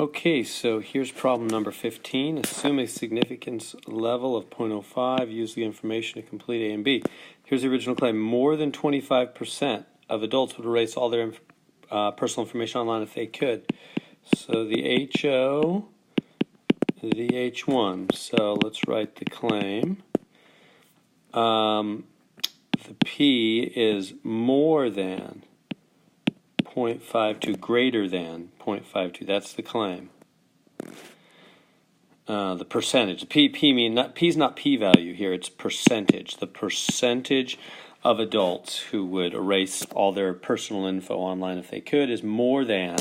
Okay, so here's problem number 15. Assume a significance level of 0.05. Use the information to complete A and B. Here's the original claim. More than 25% of adults would erase all their personal information online if they could. So the HO, the H1. So let's write the claim. The P is more than 0.52, greater than 0.52. That's the claim. The percentage. P is not p-value here. It's percentage. The percentage of adults who would erase all their personal info online if they could is more than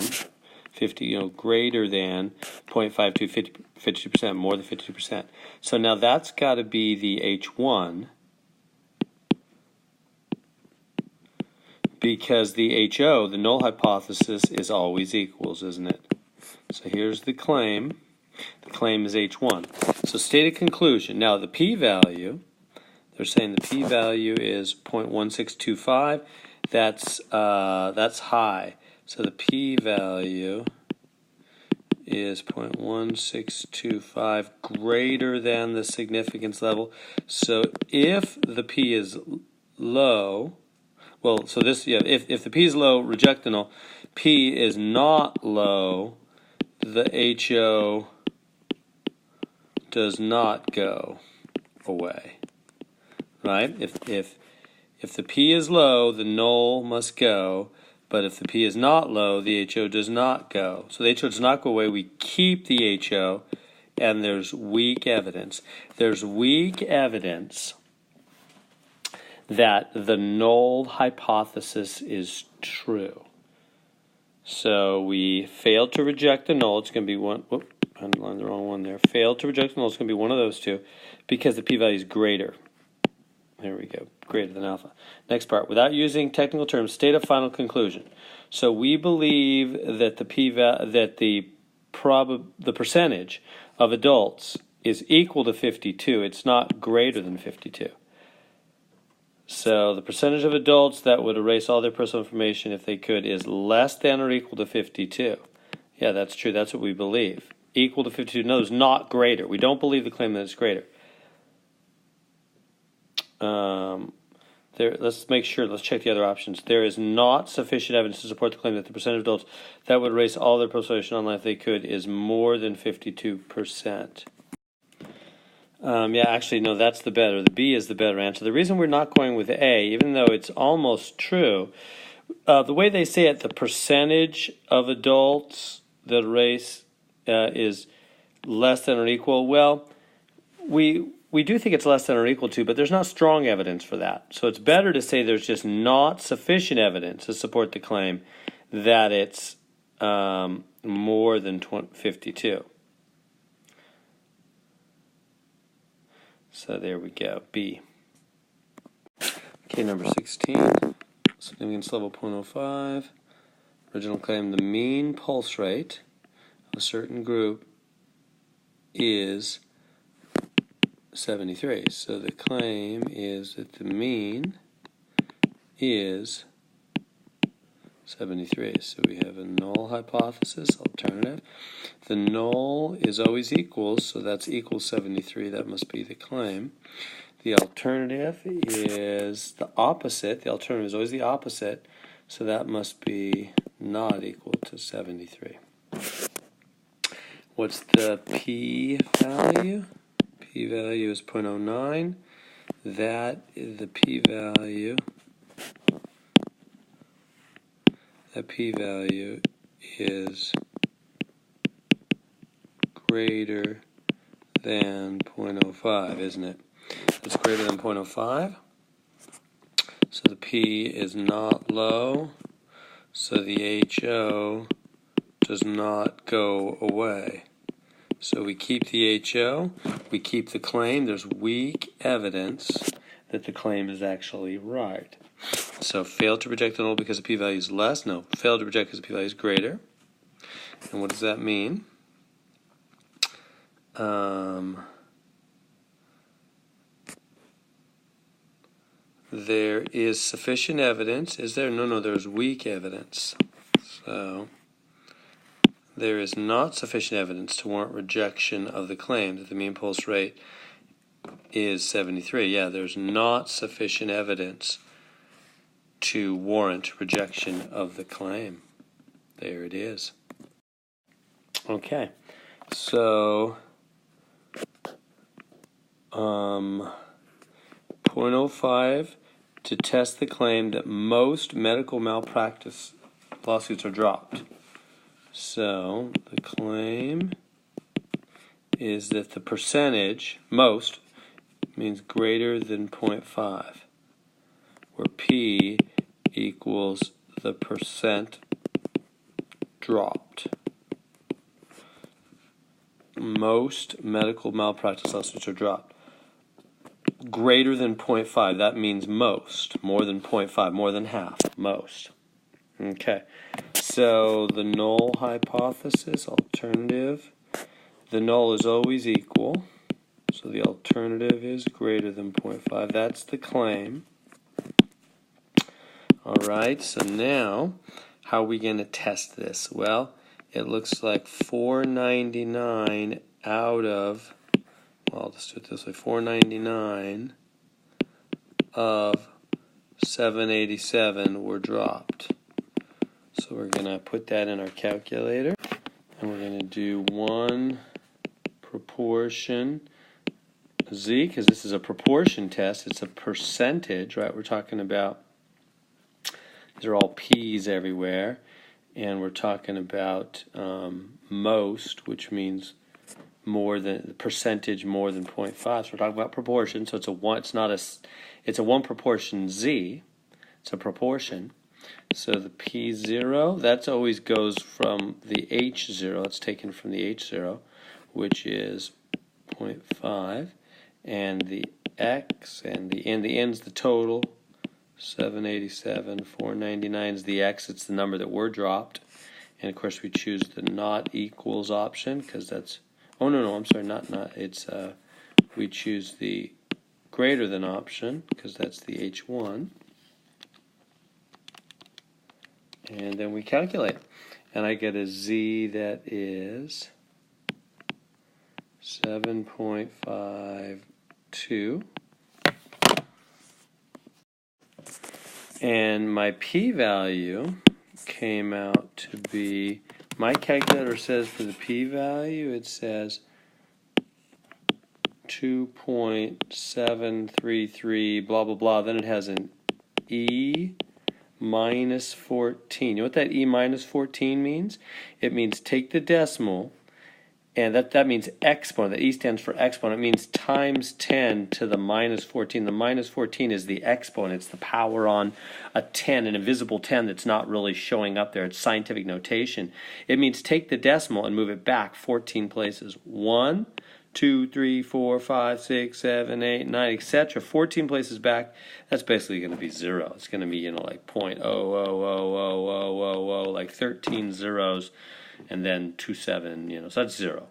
50. Greater than 0.52, 52%, more than 52%. So now that's got to be the H1. Because the HO, the null hypothesis, is always equals, isn't it? So here's the claim. The claim is H1. So stated conclusion. Now the p-value, they're saying the p-value is 0.1625. That's high. So the p-value is 0.1625, greater than the significance level. So if the p is low, well, so this, if the p is low, reject the null. P is not low, the HO does not go away, right? If the p is low, the null must go, but if the p is not low, the HO does not go. So the HO does not go away. We keep the HO, and there's weak evidence. There's weak evidence that the null hypothesis is true. So we failed to reject the null. It's going to be one. Whoop, I underlined the wrong one there. Failed to reject the null. It's going to be one of those two because the p-value is greater. There we go. Greater than alpha. Next part. Without using technical terms, state a final conclusion. So we believe that the percentage of adults is equal to 52. It's not greater than 52. So the percentage of adults that would erase all their personal information if they could is less than or equal to 52. Yeah, that's true. That's what we believe. Equal to 52. No, it's not greater. We don't believe the claim that it's greater. Let's make sure. Let's check the other options. There is not sufficient evidence to support the claim that the percentage of adults that would erase all their personal information online if they could is more than 52%. Yeah, actually, no, that's the better. The B is the better answer. The reason we're not going with A, even though it's almost true, the way they say it, the percentage of adults that erase is less than or equal. Well, we do think it's less than or equal to, but there's not strong evidence for that. So it's better to say there's just not sufficient evidence to support the claim that it's more than 52. So there we go, B. Okay, number 16, significance level 0.05. Original claim, the mean pulse rate of a certain group is 73. So the claim is that the mean is 73. So we have a null hypothesis, alternative. The null is always equals, so that's equals 73. That must be the claim. The alternative is the opposite. The alternative is always the opposite, so that must be not equal to 73. What's the p-value? P-value is 0.09. That is the p-value. The p-value is greater than 0.05, isn't it? It's greater than 0.05. So the p is not low. So the HO does not go away. So we keep the HO. We keep the claim. There's weak evidence that the claim is actually right. So fail to reject the null because the p-value is less. No, fail to reject because the p-value is greater. And what does that mean? There is sufficient evidence. Is there? No, there's weak evidence. So there is not sufficient evidence to warrant rejection of the claim that the mean pulse rate is 73. Yeah, there's not sufficient evidence to warrant rejection of the claim. There it is. Okay, so 0.05 to test the claim that most medical malpractice lawsuits are dropped. So the claim is that the percentage, most, means greater than 0.5, where P equals the percent dropped. Most medical malpractice lawsuits are dropped. Greater than 0.5, that means most. More than 0.5, more than half, most. Okay, so the null hypothesis, alternative, the null is always equal, so the alternative is greater than 0.5. That's the claim. All right, so now, how are we going to test this? Well, it looks like 499 out of, well, let's do it this way, 499 of 787 were dropped. So we're going to put that in our calculator, and we're going to do 1 proportion Z, because this is a proportion test. It's a percentage, right? We're talking about, these are all P's everywhere, and we're talking about most, which means more than the percentage more than 0.5. So we're talking about proportion. So it's a one. It's a 1 proportion Z. It's a proportion. So the P0, that always goes from the H0. It's taken from the H0, which is 0.5, and the X and the N's the total. 787, 499 is the X. It's the number that were dropped, and of course we choose the not equals option because that's. Oh no, I'm sorry, not. It's we choose the greater than option because that's the H1. And then we calculate, and I get a Z that is 7.52, and my p-value came out to be, my calculator says for the p-value, it says 2.733, blah, blah, blah. Then it has an E minus 14. You know what that E minus 14 means? It means take the decimal, and that means exponent. The E stands for exponent. It means times 10 to the minus 14. The minus 14 is the exponent. It's the power on a 10, an invisible 10 that's not really showing up there. It's scientific notation. It means take the decimal and move it back 14 places. 1, 2, 3, 4, 5, 6, 7, 8, 9, etc. 14 places back, that's basically going to be 0. It's going to be, like 0.0000000, like 13 zeros, and then 27, so that's 0.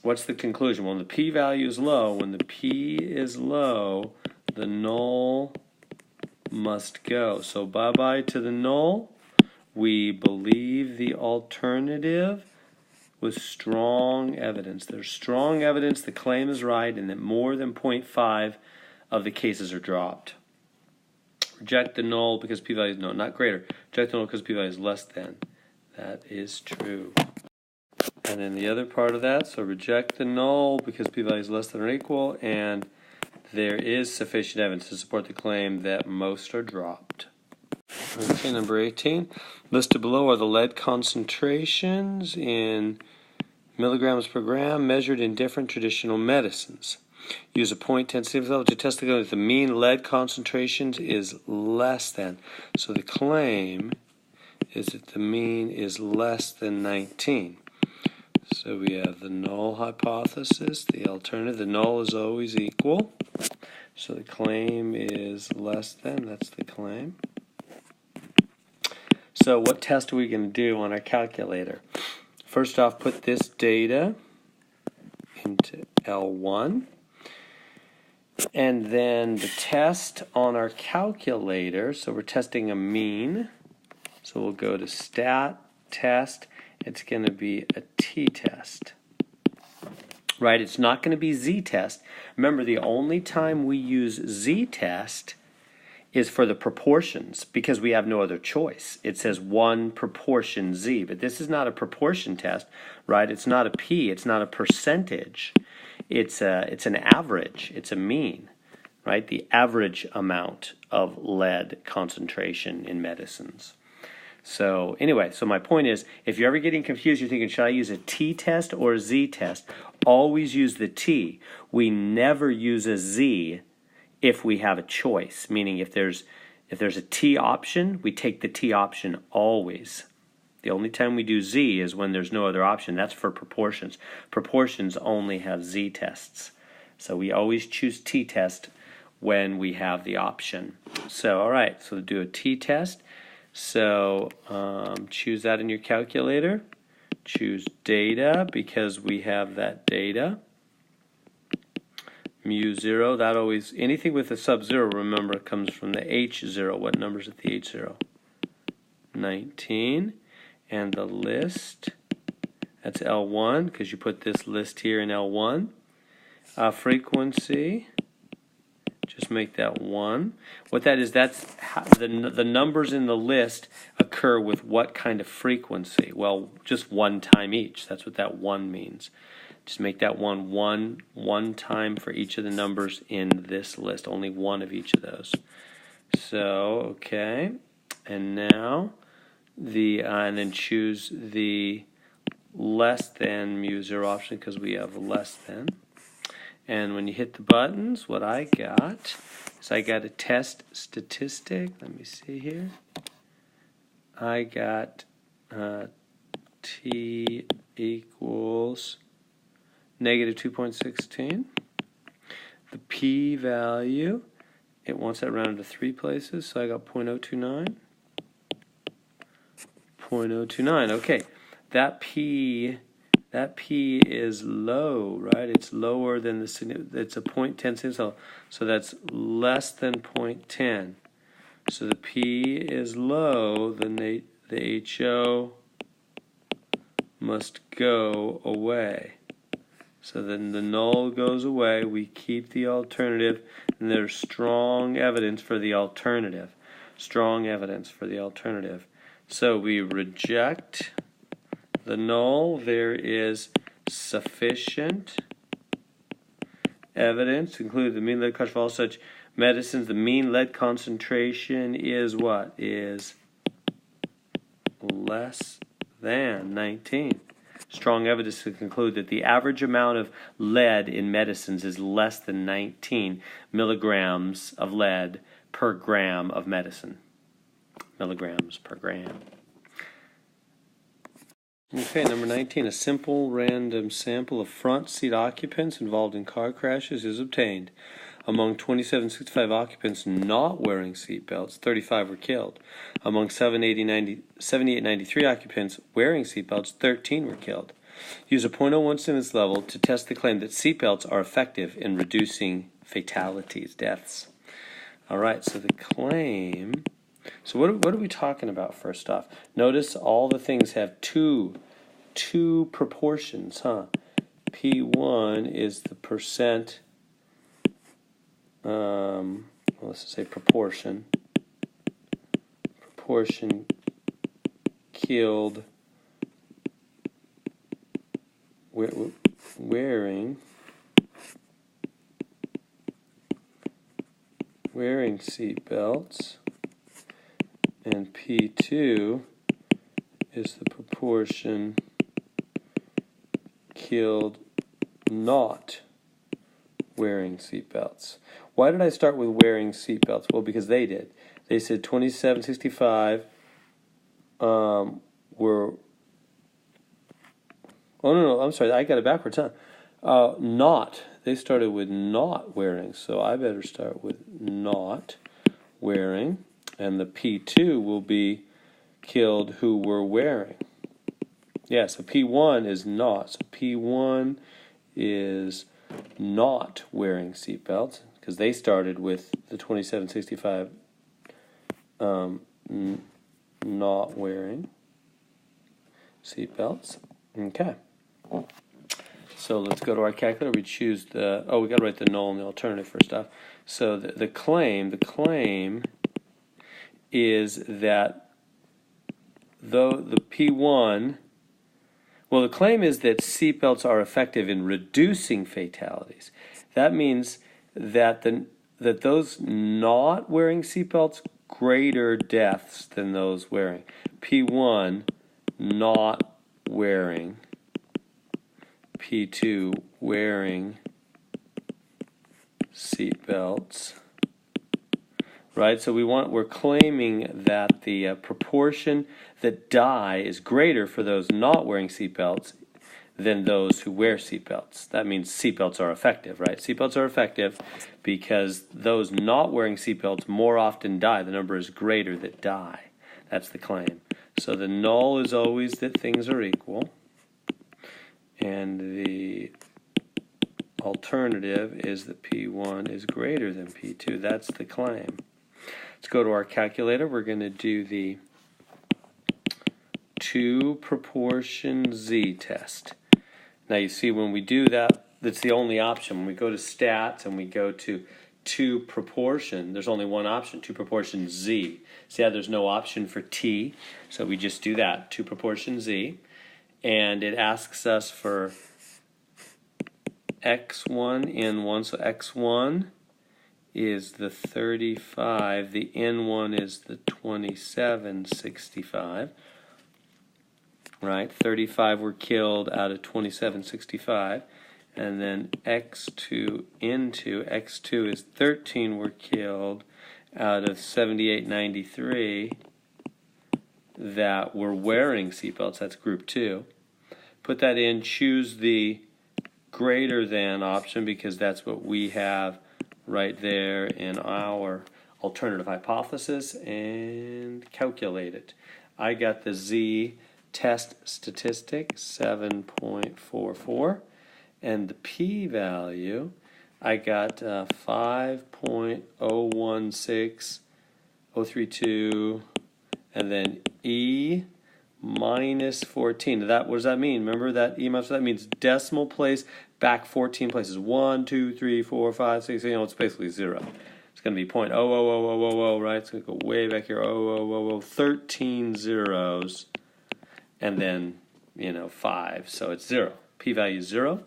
What's the conclusion? Well, when the p-value is low, when the p is low, the null must go. So bye-bye to the null. We believe the alternative with strong evidence. There's strong evidence the claim is right and that more than 0.5 of the cases are dropped. Reject the null because p-value is no, not greater. Reject the null because p-value is less than. That is true. And then the other part of that, so reject the null because p-value is less than or equal, and there is sufficient evidence to support the claim that most are dropped. Okay, number 18. Listed below are the lead concentrations in milligrams per gram measured in different traditional medicines. Use a point sensitivity level to test the claim that the mean lead concentrations is less than. So the claim is that the mean is less than 19. So we have the null hypothesis, the alternative. The null is always equal. So the claim is less than, that's the claim. So what test are we going to do on our calculator? First off, put this data into L1. And then the test on our calculator, so we're testing a mean. So we'll go to stat, test, it's going to be a t-test. Right? It's not going to be z-test. Remember, the only time we use z-test is for the proportions because we have no other choice. It says 1 proportion z, but this is not a proportion test, right? It's not a p, it's not a percentage. It's an average, it's a mean, right? The average amount of lead concentration in medicines. So anyway, so my point is, if you're ever getting confused, you're thinking, should I use a t-test or a z-test? Always use the t. We never use a z if we have a choice, meaning if there's a t option, we take the t option always. The only time we do z is when there's no other option. That's for proportions. Proportions only have z tests. So we always choose t-test when we have the option. So, all right, so do a t-test. So choose that in your calculator. Choose data because we have that data. mu0, that always, anything with a sub-zero, remember, comes from the h0. What number is at the h0? 19. And the list, that's L1, because you put this list here in L1. Frequency, just make that 1. What that is, that's how the numbers in the list occur with what kind of frequency? Well, just one time each. That's what that 1 means. Just make that one time for each of the numbers in this list. Only one of each of those. So, okay. And now, and then choose the less than mu0 option because we have less than. And when you hit the buttons, what I got is I got a test statistic. Let me see here. I got t equals negative 2.16. The p-value, it wants that rounded to 3 places, so I got 0.029. 0.029. Okay, that p is low, right? It's lower than it's a 0.10, so that's less than 0.10. So the p is low, then the HO must go away. So then the null goes away, we keep the alternative, and there's strong evidence for the alternative. Strong evidence for the alternative. So we reject the null. There is sufficient evidence to conclude the mean lead concentration for all such medicines. The mean lead concentration is what? Is less than 19. Strong evidence to conclude that the average amount of lead in medicines is less than 19 milligrams of lead per gram of medicine. Milligrams per gram. Okay, number 19. A simple random sample of front seat occupants involved in car crashes is obtained. Among 2765 occupants not wearing seat belts, 35 were killed. Among 7893 occupants wearing seat belts, 13 were killed. Use a 0.01 incidence level to test the claim that seat belts are effective in reducing fatalities, deaths. All right, so the claim. So what are we talking about first off? Notice all the things have two proportions, huh? P1 is the percent. Let's say proportion killed wearing seat belts, and P2 is the proportion killed not wearing seat belts. Why did I start with wearing seat belts? Well, because they did. They said 2765 were. Oh no, I'm sorry. I got it backwards, huh? Not. They started with not wearing, so I better start with not wearing, and the P2 will be killed who were wearing. Yeah, so P1 is not. So P1 is not wearing seatbelts because they started with the 2765 not wearing. seatbelts. Okay. So let's go to our calculator. We choose the, we got to write the null and the alternative first off. So the claim is that though the P1, the claim is that seatbelts are effective in reducing fatalities. That means that that those not wearing seatbelts greater deaths than those wearing. P1 not wearing, P2 wearing seatbelts. Right, so we're claiming that the proportion that die is greater for those not wearing seatbelts than those who wear seatbelts. That means seatbelts are effective, right? Seatbelts are effective because those not wearing seatbelts more often die. The number is greater that die. That's the claim. So the null is always that things are equal, and the alternative is that P1 is greater than P2. That's the claim. Let's go to our calculator. We're going to do the 2 proportion z test. Now you see when we do that, that's the only option. When we go to stats and we go to 2 proportion, there's only one option, 2 proportion z. See how there's no option for t, so we just do that, 2 proportion z. And it asks us for x1, n1, so x1 is the 35, the n1 is the 2765, right? 35 were killed out of 2765, and then x2, x2 is 13 were killed out of 7893 that were wearing seatbelts. That's group 2. Put that in, choose the greater than option because that's what we have right there in our alternative hypothesis, and calculate it. I got the z test statistic 7.44, and the p-value I got 5.016032, and then e minus 14. What does that mean? Remember that e minus, that means decimal place back 14 places. 1, 2, 3, 4, 5, 6, it's basically 0. It's going to be 0.00000, right? It's going to go way back here, 13 zeros, and then, 5, so it's 0. P-value is 0.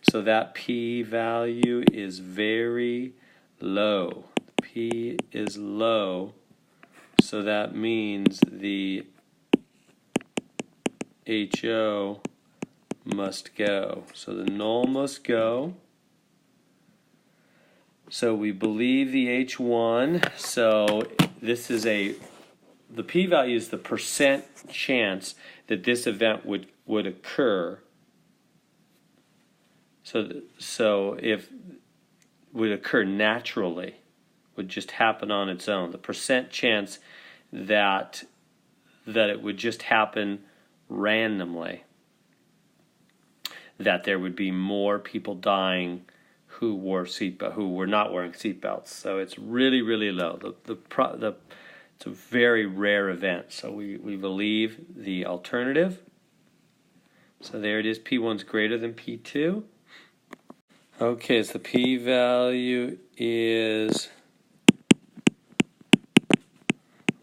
So that p-value is very low. P is low, so that means the HO must go. So the null must go. So we believe the H1. So this is the p-value is the percent chance that this event would occur. So if would occur naturally, would just happen on its own. The percent chance that it would just happen randomly, that there would be more people dying who were not wearing seatbelts. So it's really, really low. It's a very rare event. So we believe the alternative. So there it is. P1's greater than P2. Okay, so the p-value is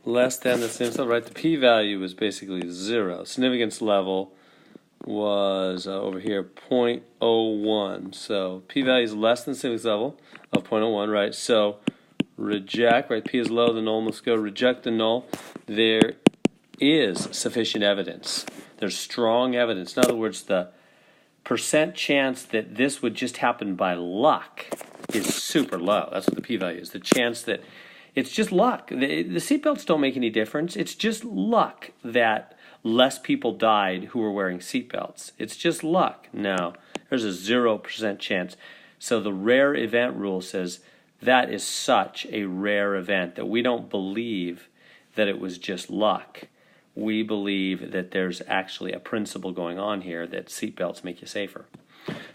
less than the significance level, right? The p-value was basically 0. Significance level was over here 0.01. So p-value is less than significance level of 0.01, right? So reject, right? P is low, the null must go. Reject the null. There is sufficient evidence. There's strong evidence. In other words, the percent chance that this would just happen by luck is super low. That's what the p-value is. The chance that it's just luck. The seatbelts don't make any difference. It's just luck that less people died who were wearing seatbelts. It's just luck. No, there's a 0% chance. So the rare event rule says that is such a rare event that we don't believe that it was just luck. We believe that there's actually a principle going on here that seatbelts make you safer.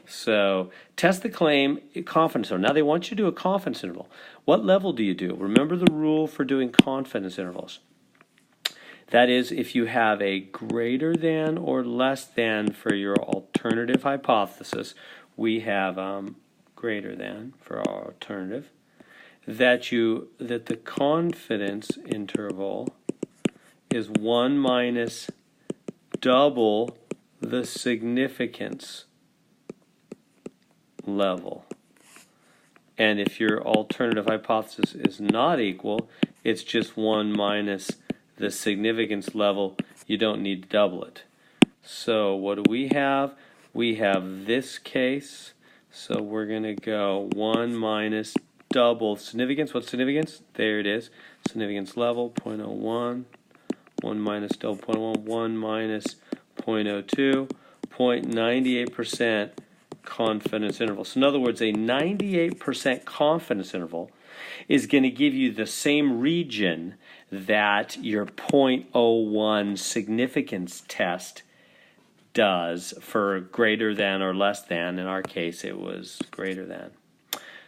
So test the claim confidence interval. Now they want you to do a confidence interval. What level do you do? Remember the rule for doing confidence intervals. That is, if you have a greater than or less than for your alternative hypothesis, we have greater than for our alternative, that the confidence interval is 1 minus double the significance level. And if your alternative hypothesis is not equal, it's just 1 minus the significance level. You don't need to double it. So what do we have? We have this case. So we're going to go 1 minus double significance. What's significance? There it is. Significance level, 0.01. 1 minus double 0.1. 1 minus 0.02. 0.98% confidence interval. So in other words, a 98% confidence interval is going to give you the same region that your 0.01 significance test does for greater than or less than. In our case, it was greater than.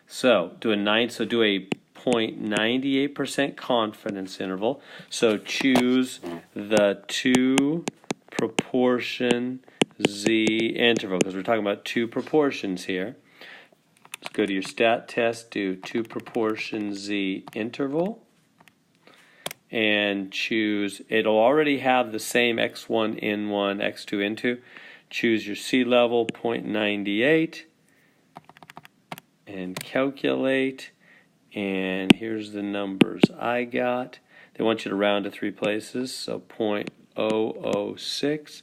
So do a 0.98% confidence interval. So choose the 2 proportion Z interval, because we're talking about 2 proportions here. Let's go to your stat test, do 2 proportion Z interval, and choose, it'll already have the same x1 n1, x2 n2. Choose your C level, 0.98, and calculate, and here's the numbers I got. They want you to round to 3 places, so 0.006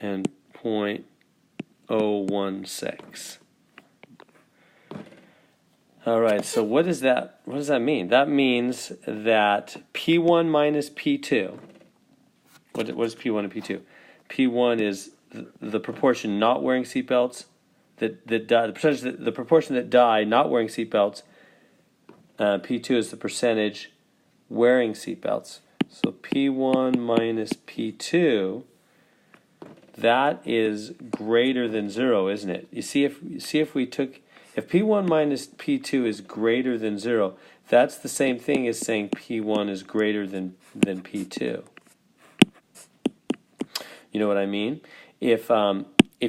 and 0.016. All right, so what does that mean? That means that P1 minus P2, what is P1 and P2? P1 is the proportion not wearing seatbelts, the proportion that die not wearing seatbelts. P2 is the percentage wearing seatbelts. So P1 minus P2, that is greater than 0, isn't it? You see if P1 minus P2 is greater than 0, that's the same thing as saying P1 is greater than P2. You know what I mean? If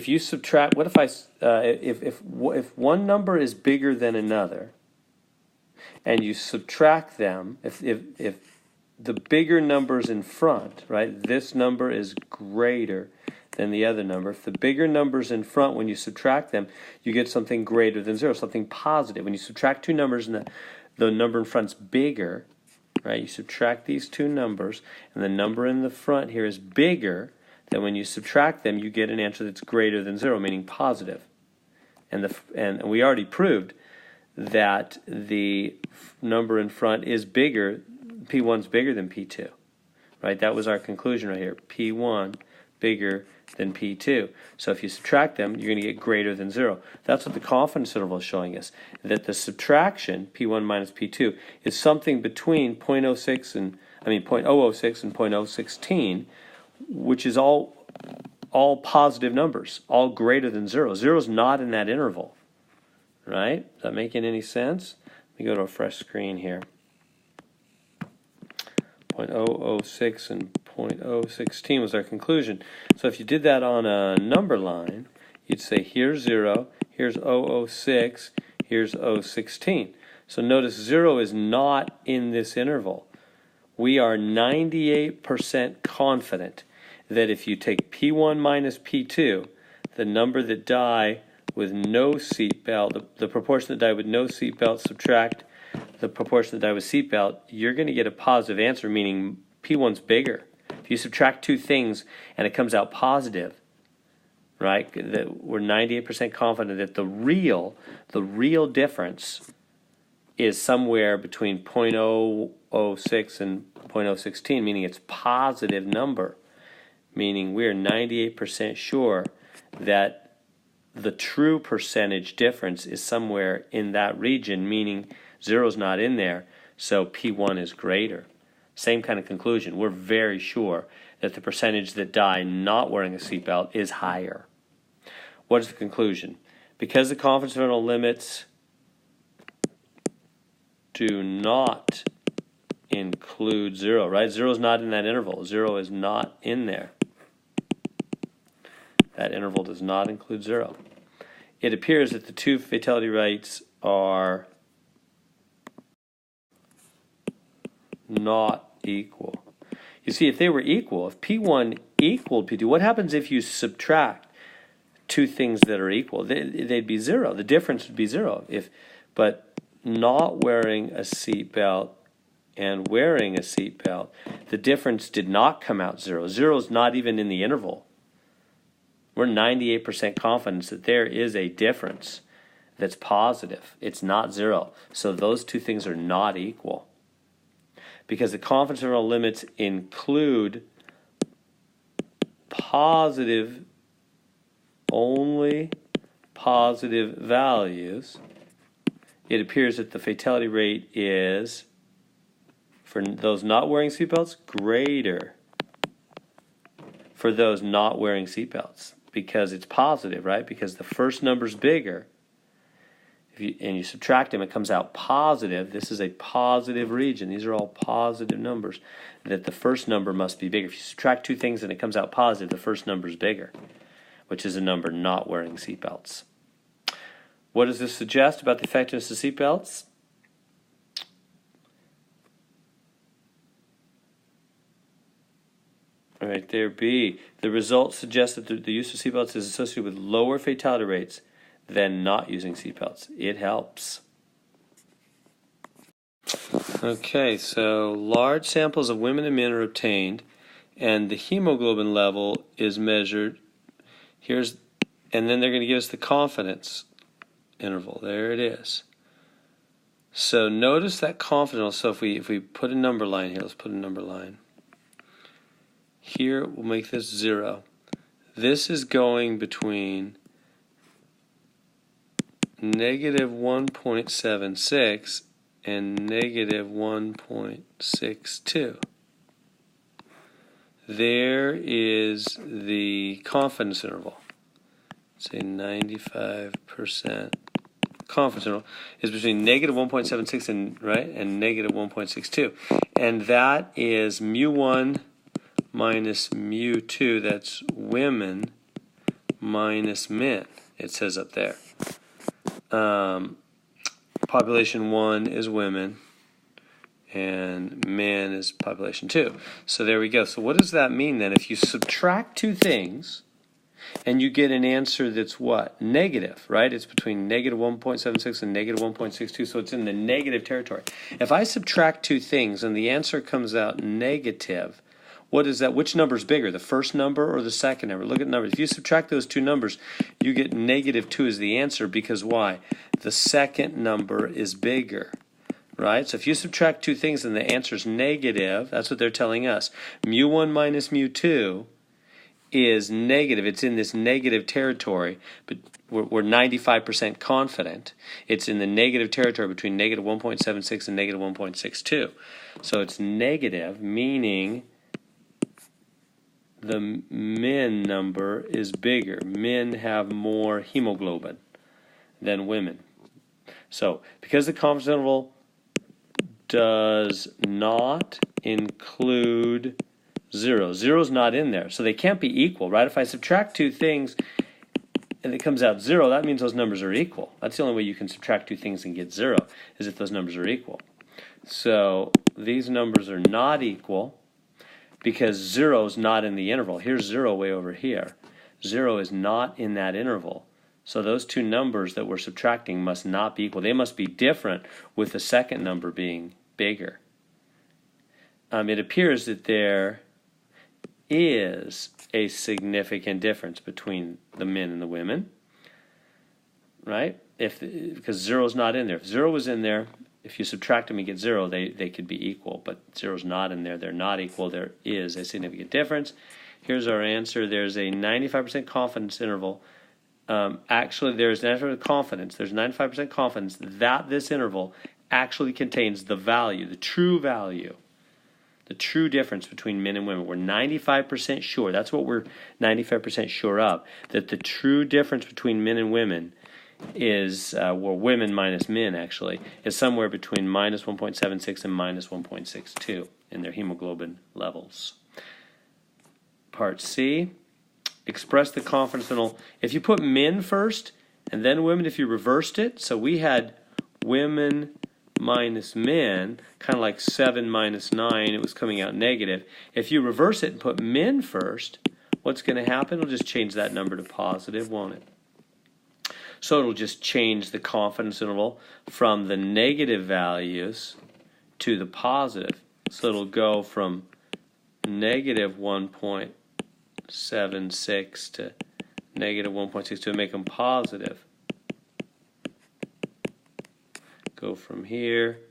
you subtract, what if one number is bigger than another, and you subtract them, if the bigger number's in front, right? This number is greater than the other number. If the bigger number's in front, when you subtract them, you get something greater than 0, something positive. When you subtract 2 numbers and the number in front's bigger, right? You subtract these 2 numbers, and the number in the front here is bigger, then when you subtract them, you get an answer that's greater than 0, meaning positive. And we already proved that the number in front is bigger, P1's bigger than P2, right? That was our conclusion right here. P1 bigger than P2. So if you subtract them, you're going to get greater than 0. That's what the confidence interval is showing us, that the subtraction, P1 minus P2, is something between 0.06 and 0.016, which is all positive numbers, all greater than 0. 0 is not in that interval, right? Is that making any sense? Let me go to a fresh screen here. 0.006 and 0.016 was our conclusion. So if you did that on a number line, you'd say here's 0, here's 006, here's 016. So notice 0 is not in this interval. We are 98% confident that if you take P1 minus P2, the number that die with no seatbelt, the proportion that die with no seatbelt, subtract the proportion that die with seatbelt, you're going to get a positive answer, meaning P1's bigger. If you subtract 2 things and it comes out positive, right, that we're 98% confident that the real difference is somewhere between 0.006 and 0.016, meaning it's positive number, meaning we're 98% sure that the true percentage difference is somewhere in that region, meaning 0's not in there, so P1 is greater. Same kind of conclusion. We're very sure that the percentage that die not wearing a seatbelt is higher. What is the conclusion? Because the confidence interval limits do not include 0, right? 0 is not in that interval. 0 is not in there. That interval does not include 0. It appears that the two fatality rates are not equal. You see, if they were equal, if P1 equaled P2, what happens if you subtract two things that are equal? They'd be 0. The difference would be 0. But not wearing a seatbelt and wearing a seatbelt, the difference did not come out 0. 0 is not even in the interval. We're 98% confident that there is a difference that's positive. It's not 0. So those two things are not equal. Because the confidence interval limits include only positive values, it appears that the fatality rate is, for those not wearing seatbelts, greater for those not wearing seatbelts. Because it's positive, right? Because the first number's bigger. And you subtract them, it comes out positive. This is a positive region. These are all positive numbers. That the first number must be bigger. If you subtract two things and it comes out positive, the first number is bigger, which is a number not wearing seatbelts. What does this suggest about the effectiveness of seatbelts? Right there, B. The results suggest that the use of seatbelts is associated with lower fatality rates than not using seatbelts. It helps. Okay, so large samples of women and men are obtained, and the hemoglobin level is measured. And then they're going to give us the confidence interval. There it is. So notice that confidence. So if we put a number line here, let's put a number line. Here we'll make this 0. This is going between negative 1.76 and negative 1.62. There is the confidence interval. Say 95% confidence interval is between negative 1.76 and negative 1.62. And that is mu1 minus mu2. That's women minus men. It says up there. Population 1 is women, and men is population 2. So there we go. So what does that mean then? If you subtract two things, and you get an answer that's what? Negative, right? It's between negative 1.76 and negative 1.62, so it's in the negative territory. If I subtract two things and the answer comes out negative, what is that? Which number is bigger, the first number or the second number? Look at numbers. If you subtract those two numbers, you get negative 2 as the answer, because why? The second number is bigger, right? So if you subtract two things and the answer is negative, that's what they're telling us. Mu1 minus mu2 is negative. It's in this negative territory, but we're 95% confident. It's in the negative territory between negative 1.76 and negative 1.62. So it's negative, meaning the men number is bigger. Men have more hemoglobin than women. So because the confidence interval does not include 0. 0 is not in there, so they can't be equal, right? If I subtract two things and it comes out 0, that means those numbers are equal. That's the only way you can subtract two things and get 0, is if those numbers are equal. So these numbers are not equal because 0 is not in the interval. Here's 0 way over here. 0 is not in that interval. So those two numbers that we're subtracting must not be equal. They must be different, with the second number being bigger. It appears that there is a significant difference between the men and the women, right? Because 0 is not in there. If 0 was in there, if you subtract them and get 0, they could be equal. But 0 is not in there. They're not equal. There is a significant difference. Here's our answer. There's a 95% confidence interval. Actually, there's 95% confidence. There's 95% confidence that this interval actually contains the value, the true value, the true difference between men and women. We're 95% sure. That's what we're 95% sure of, that the true difference between men and women is, well, women minus men actually, is somewhere between minus 1.76 and minus 1.62 in their hemoglobin levels. Part C, express the confidence interval. If you put men first and then women, if you reversed it, so we had women minus men, kind of like 7 minus 9, it was coming out negative. If you reverse it and put men first, what's going to happen? It'll just change that number to positive, won't it? So it'll just change the confidence interval from the negative values to the positive. So it'll go from negative 1.76 to negative 1.62 and make them positive. Go from here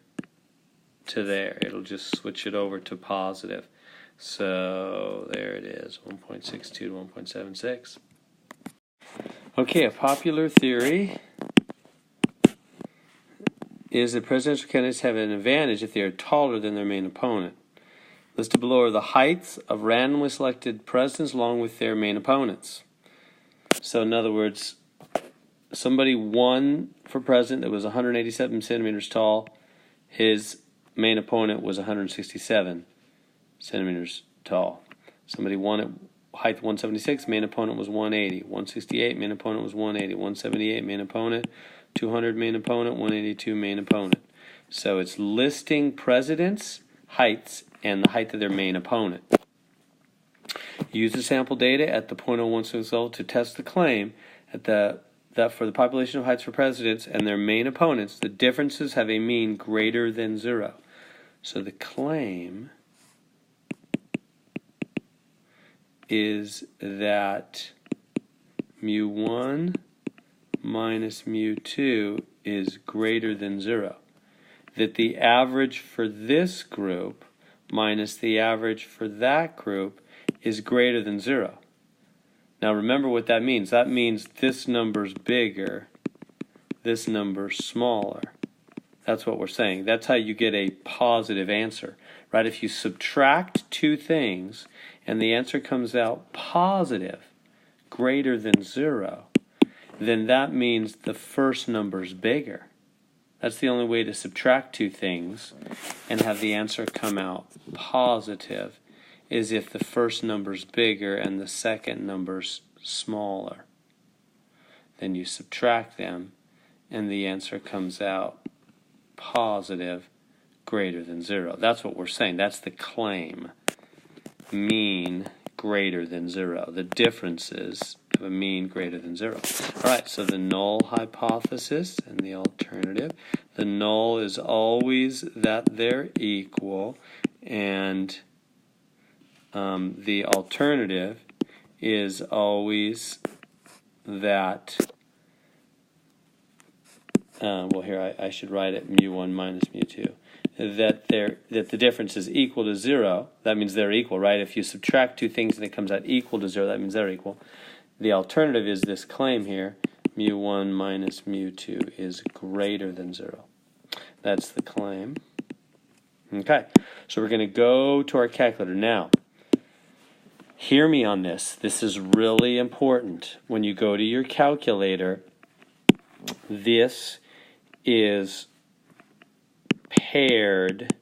to there. It'll just switch it over to positive. So there it is, 1.62 to 1.76. Okay, a popular theory is that presidential candidates have an advantage if they are taller than their main opponent. Listed below are the heights of randomly selected presidents along with their main opponents. So in other words, somebody won for president that was 187 centimeters tall. His main opponent was 167 centimeters tall. Somebody won at height 176, main opponent was 180. 168, main opponent was 180. 178, main opponent. 200, main opponent. 182, main opponent. So it's listing presidents' heights and the height of their main opponent. Use the sample data at the 0.016 level to test the claim that for the population of heights for presidents and their main opponents, the differences have a mean greater than 0. So the claim is that mu1 minus mu2 is greater than 0. That the average for this group minus the average for that group is greater than 0. Now remember what that means. That means this number's bigger, this number's smaller. That's what we're saying. That's how you get a positive answer, right? If you subtract two things and the answer comes out positive, greater than 0, then that means the first number's bigger. That's the only way to subtract two things and have the answer come out positive, is if the first number's bigger and the second number's smaller. Then you subtract them and the answer comes out positive, greater than 0. That's what we're saying. That's the claim. Mean greater than 0. The differences have a mean greater than 0. All right, so the null hypothesis and the alternative. The null is always that they're equal, and the alternative is always that, well, here I should write it mu1 minus mu2. That the difference is equal to 0. That means they're equal, right? If you subtract two things and it comes out equal to 0, that means they're equal. The alternative is this claim here, mu1 minus mu2 is greater than 0. That's the claim. Okay, so we're going to go to our calculator. Now, hear me on this. This is really important. When you go to your calculator, this is paired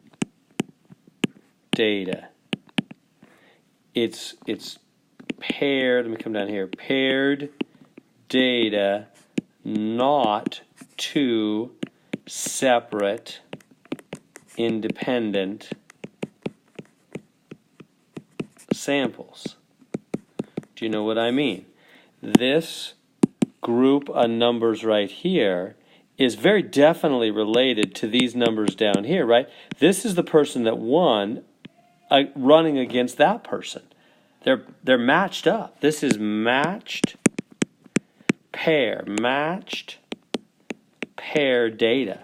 data. It's paired, let me come down here, paired data, not two separate, independent samples. Do you know what I mean? This group of numbers right here is very definitely related to these numbers down here, right? This is the person that won running against that person. They're matched up. This is matched pair data.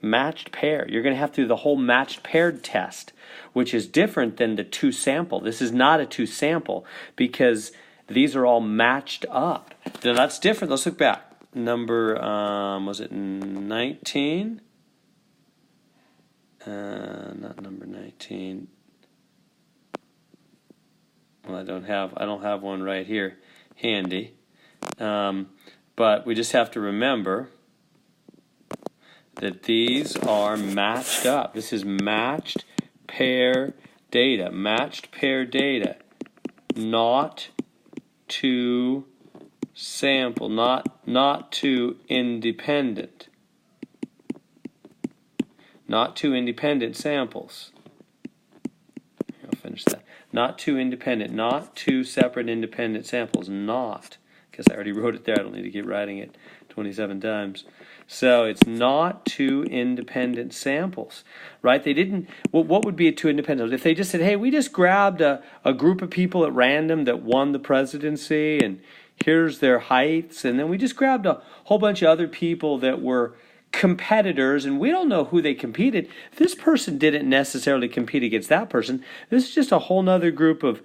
Matched pair. You're going to have to do the whole matched paired test, which is different than the two sample. This is not a two sample because these are all matched up. Now that's different. Let's look back. Number, was it 19? Not number 19. Well, I don't have one right here handy. But we just have to remember that these are matched up. This is matched pair data. Matched pair data. Not to sample. Not to independent. Not two independent samples. I'll finish that. Not two independent. Not two separate independent samples. Not. Because I already wrote it there. I don't need to keep writing it 27 times. So it's not two independent samples, right? They didn't, what would be a two independent? If they just said, hey, we just grabbed a group of people at random that won the presidency, and here's their heights, and then we just grabbed a whole bunch of other people that were competitors, and we don't know who they competed. This person didn't necessarily compete against that person. This is just a whole nother group of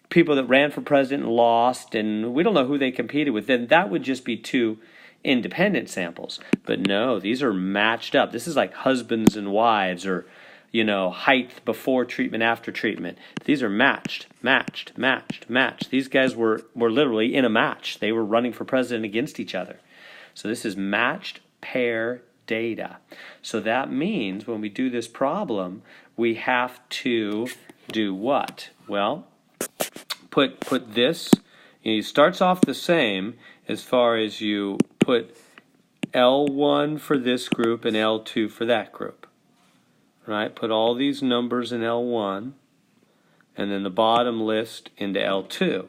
people that ran for president and lost, and we don't know who they competed with. Then that would just be two independent samples. But no, these are matched up. This is like husbands and wives, or height before treatment, after treatment. These are matched. These guys were literally in a match. They were running for president against each other. So this is matched pair data. So that means when we do this problem, we have to do what? Well, put this, it starts off the same as far as you put L1 for this group and L2 for that group. Right? Put all these numbers in L1 and then the bottom list into L2.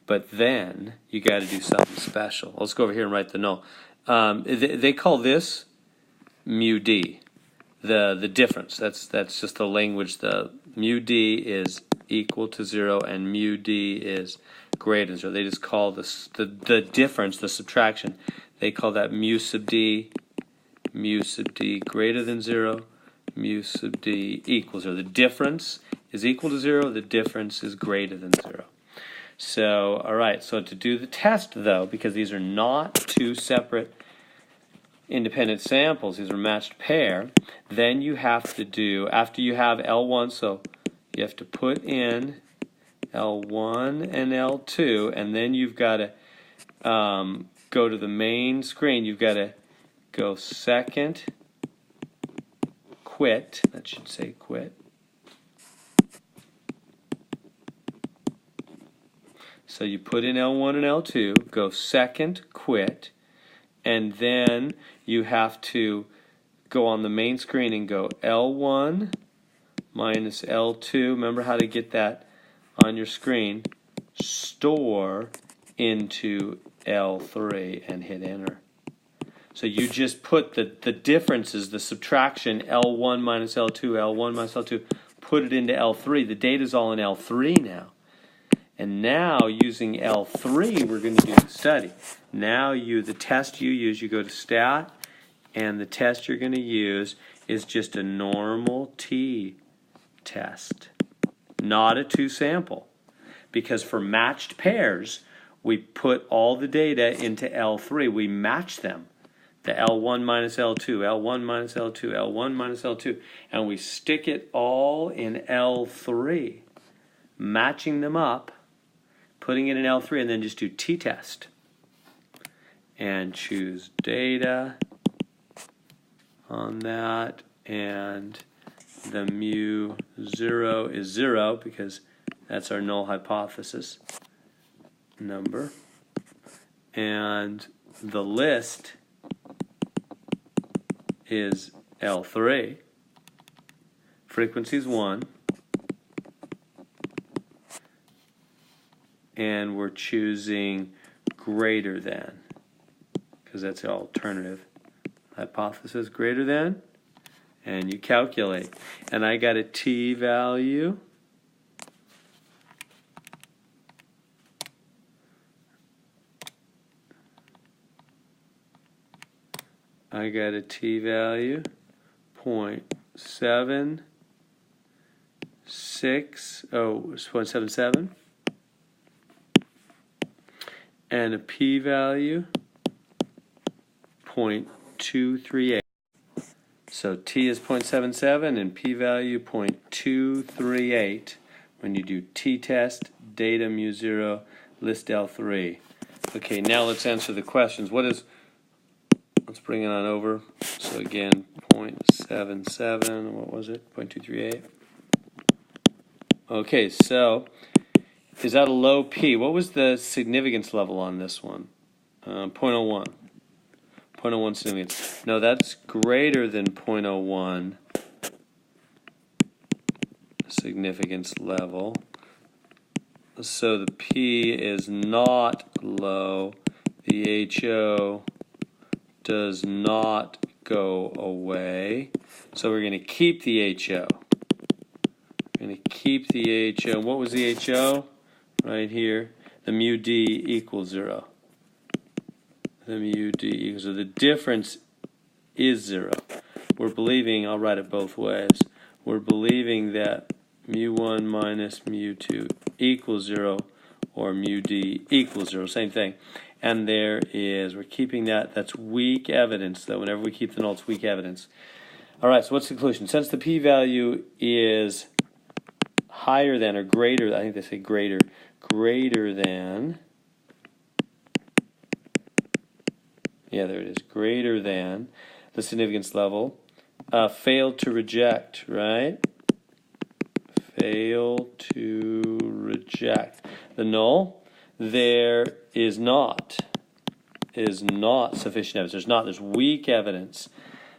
But then you got to do something special. Let's go over here and write the null. They call this mu d, the difference. That's just the language. The mu d is equal to 0 and mu d is greater than 0. They just call this the difference, the subtraction. They call that mu sub d greater than 0, mu sub d equals 0. The difference is equal to 0. The difference is greater than 0. So, all right, so to do the test, though, because these are not two separate independent samples, these are matched pair, then you have to do, after you have L1, so you have to put in L1 and L2, and then you've got to go to the main screen. You've got to go second, quit, that should say quit. So you put in L1 and L2, go second, quit, and then you have to go on the main screen and go L1 minus L2. Remember how to get that on your screen. Store into L3 and hit enter. So you just put the differences, the subtraction, L1 minus L2, L1 minus L2, put it into L3. The data's all in L3 now. And now, using L3, we're going to do the study. Now, the test you use, you go to Stat, and the test you're going to use is just a normal t-test, not a two-sample. Because for matched pairs, we put all the data into L3. We match them, the L1 minus L2, L1 minus L2, L1 minus L2, and we stick it all in L3, matching them up, putting it in L3, and then just do t-test. And choose data on that, and the mu 0 is 0 because that's our null hypothesis number. And the list is L3. Frequency is 1. And we're choosing greater than, because that's the alternative. Hypothesis greater than, and you calculate. And I got a t-value. I got a t-value 0.77. And a p-value 0.238. So t is 0.77 and p-value 0.238 when you do t-test, data mu 0, list L3. Okay, now let's answer the questions. Let's bring it on over. So again, 0.77, what was it? 0.238. Okay, so is that a low P? What was the significance level on this one? 0.01. 0.01 significance. No, that's greater than 0.01 significance level. So the P is not low. The HO does not go away. So we're going to keep the HO. We're going to keep the HO. What was the HO? Right here. The mu D equals 0. The mu D equals 0. The difference is 0. We're believing, I'll write it both ways, we're believing that mu1 minus mu2 equals 0 or mu D equals 0. Same thing. And there is, we're keeping that. That's weak evidence, though. Whenever we keep the null, it's weak evidence. All right, so what's the conclusion? Since the p-value is higher than or greater, I think they say greater than, yeah, there it is, greater than the significance level, failed to reject, right? Fail to reject. The null, there is not sufficient evidence. There's weak evidence.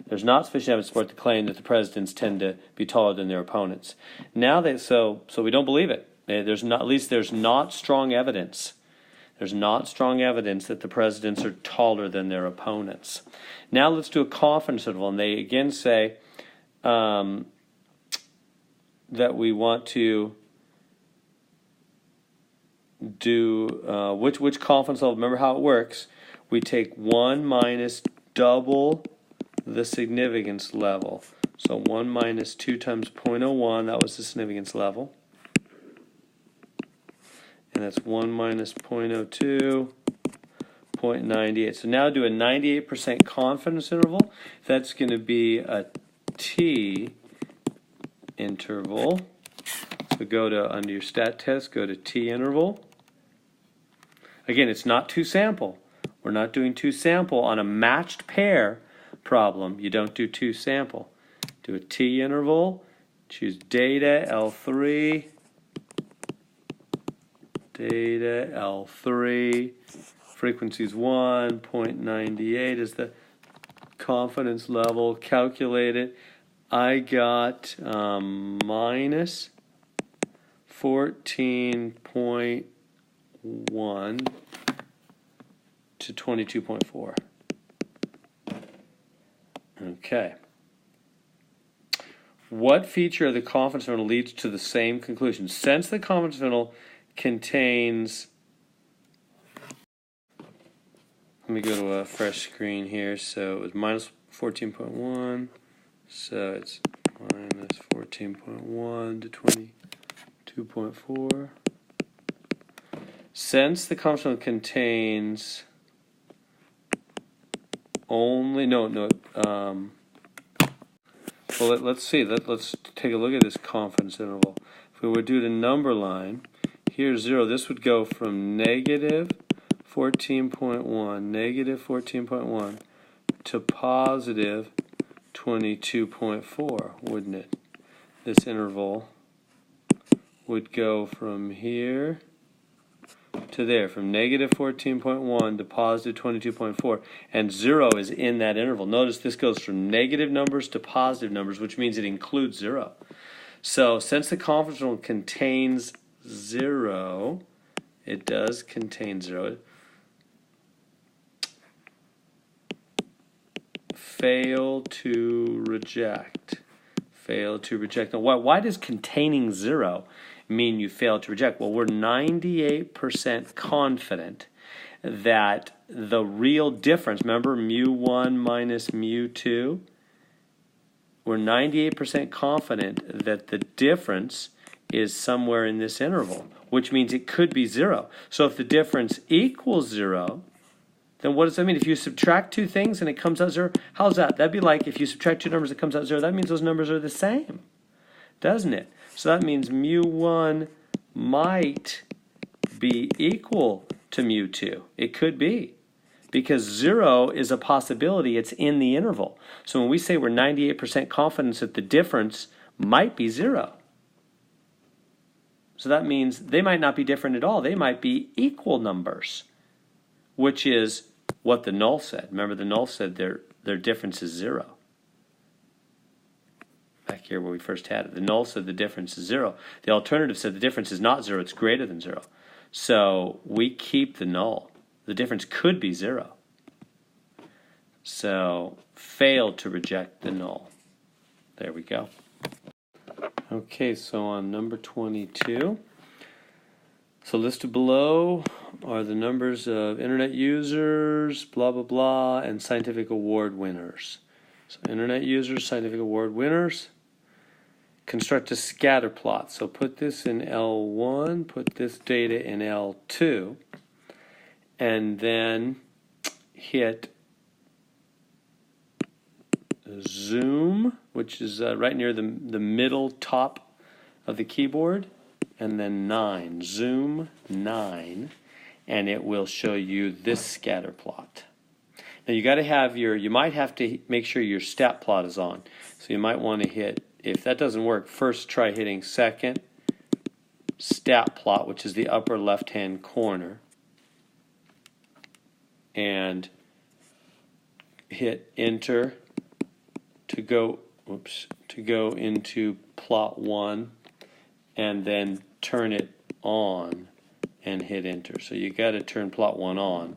There's not sufficient evidence to support the claim that the presidents tend to be taller than their opponents. Now so we don't believe it. There's not strong evidence. There's not strong evidence that the presidents are taller than their opponents. Now let's do a confidence interval, and they again say that we want to do which confidence level. Remember how it works. We take 1 minus double the significance level. So 1 minus 2 times 0.01, that was the significance level. And that's 1 minus 0.02, 0.98. So now do a 98% confidence interval. That's going to be a T interval. So go to, under your stat test, go to T interval. Again, it's not two sample. We're not doing two sample. On a matched pair problem, you don't do two sample. Do a T interval, choose data L3, data L3, frequency is 1, 0.98 is the confidence level, calculate it. I got minus 14.1 to 22.4. Okay. What feature of the confidence interval leads to the same conclusion? Since the confidence interval contains, let me go to a fresh screen here. So it was minus 14.1. So it's minus 14.1 to 22.4. Since the confidence interval contains only, well, let's see. Let's take a look at this confidence interval. If we would do the number line, here's 0. This would go from negative 14.1, to positive 22.4, wouldn't it? This interval would go from here to there, from negative 14.1 to positive 22.4, and 0 is in that interval. Notice this goes from negative numbers to positive numbers, which means it includes 0. So since the confidence interval contains 0, it does contain 0. Fail to reject. Fail to reject. Now, why does containing 0 mean you fail to reject? Well, we're 98% confident that the real difference, remember mu1 minus mu2? We're 98% confident that the difference is somewhere in this interval, which means it could be 0. So if the difference equals 0, then what does that mean? If you subtract two things and it comes out 0, how's that? That'd be like if you subtract two numbers and it comes out 0, that means those numbers are the same, doesn't it? So that means mu1 might be equal to mu2. It could be, because 0 is a possibility. It's in the interval. So when we say we're 98% confident that the difference might be 0, so that means they might not be different at all. They might be equal numbers, which is what the null said. Remember, the null said their difference is 0. Back here where we first had it, the null said the difference is 0. The alternative said the difference is not 0, it's greater than 0. So we keep the null. The difference could be 0. So failed to reject the null. There we go. Okay, so on number 22, so listed below are the numbers of internet users, blah, blah, blah, and scientific award winners. So internet users, scientific award winners. Construct a scatter plot. So put this in L1, put this data in L2, and then hit zoom, which is right near the middle top of the keyboard, and then 9. Zoom 9, and it will show you this scatter plot. Now you got to have you might have to make sure your stat plot is on. So you might want to hit, if that doesn't work, first try hitting second stat plot, which is the upper left-hand corner, and hit enter to go into plot 1, and then turn it on and hit enter. So you got to turn plot 1 on,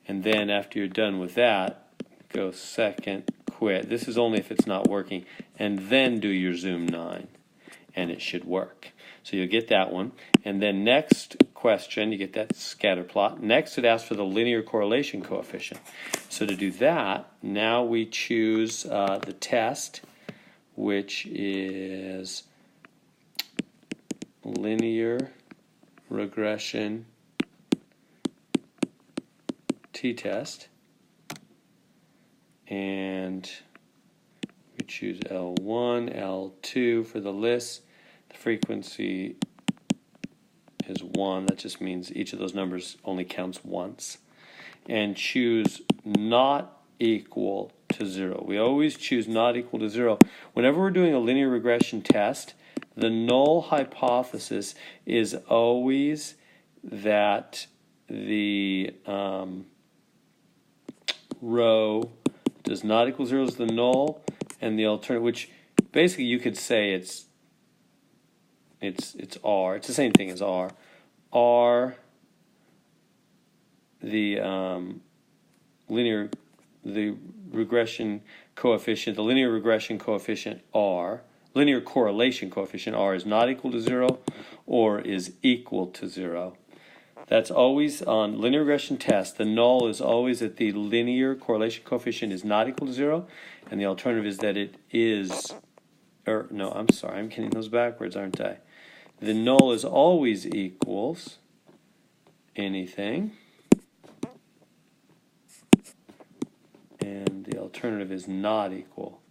and then after you're done with that, go second, quit. This is only if it's not working, and then do your zoom 9, and it should work. So you'll get that one, and then next question, you get that scatter plot. Next, it asks for the linear correlation coefficient. So to do that, now we choose the test, which is linear regression t-test, and we choose L1, L2 for the list. The frequency is 1. That just means each of those numbers only counts once. And choose not equal to 0. We always choose not equal to 0. Whenever we're doing a linear regression test, the null hypothesis is always that the row does not equal 0 is the null, and the alternative, which basically you could say it's R. It's the same thing as R. R, the regression coefficient, the linear regression coefficient R, linear correlation coefficient R is not equal to 0 or is equal to 0. That's always on linear regression test. The null is always that the linear correlation coefficient is not equal to 0, and the alternative is that it is, or no, I'm sorry, I'm getting those backwards, aren't I? The null is always equals anything, and the alternative is not equal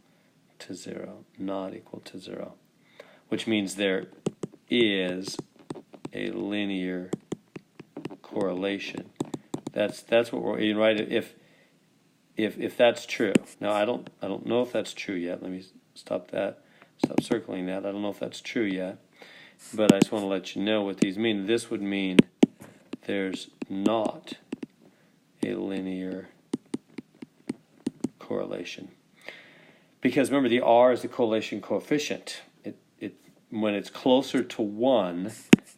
to 0, not equal to 0, which means there is a linear correlation. That's what we're right. If that's true. Now I don't know if that's true yet. Let me stop circling that. I don't know if that's true yet, but I just want to let you know what these mean. This would mean there's not a linear correlation, because remember the R is the correlation coefficient. When it's closer to 1,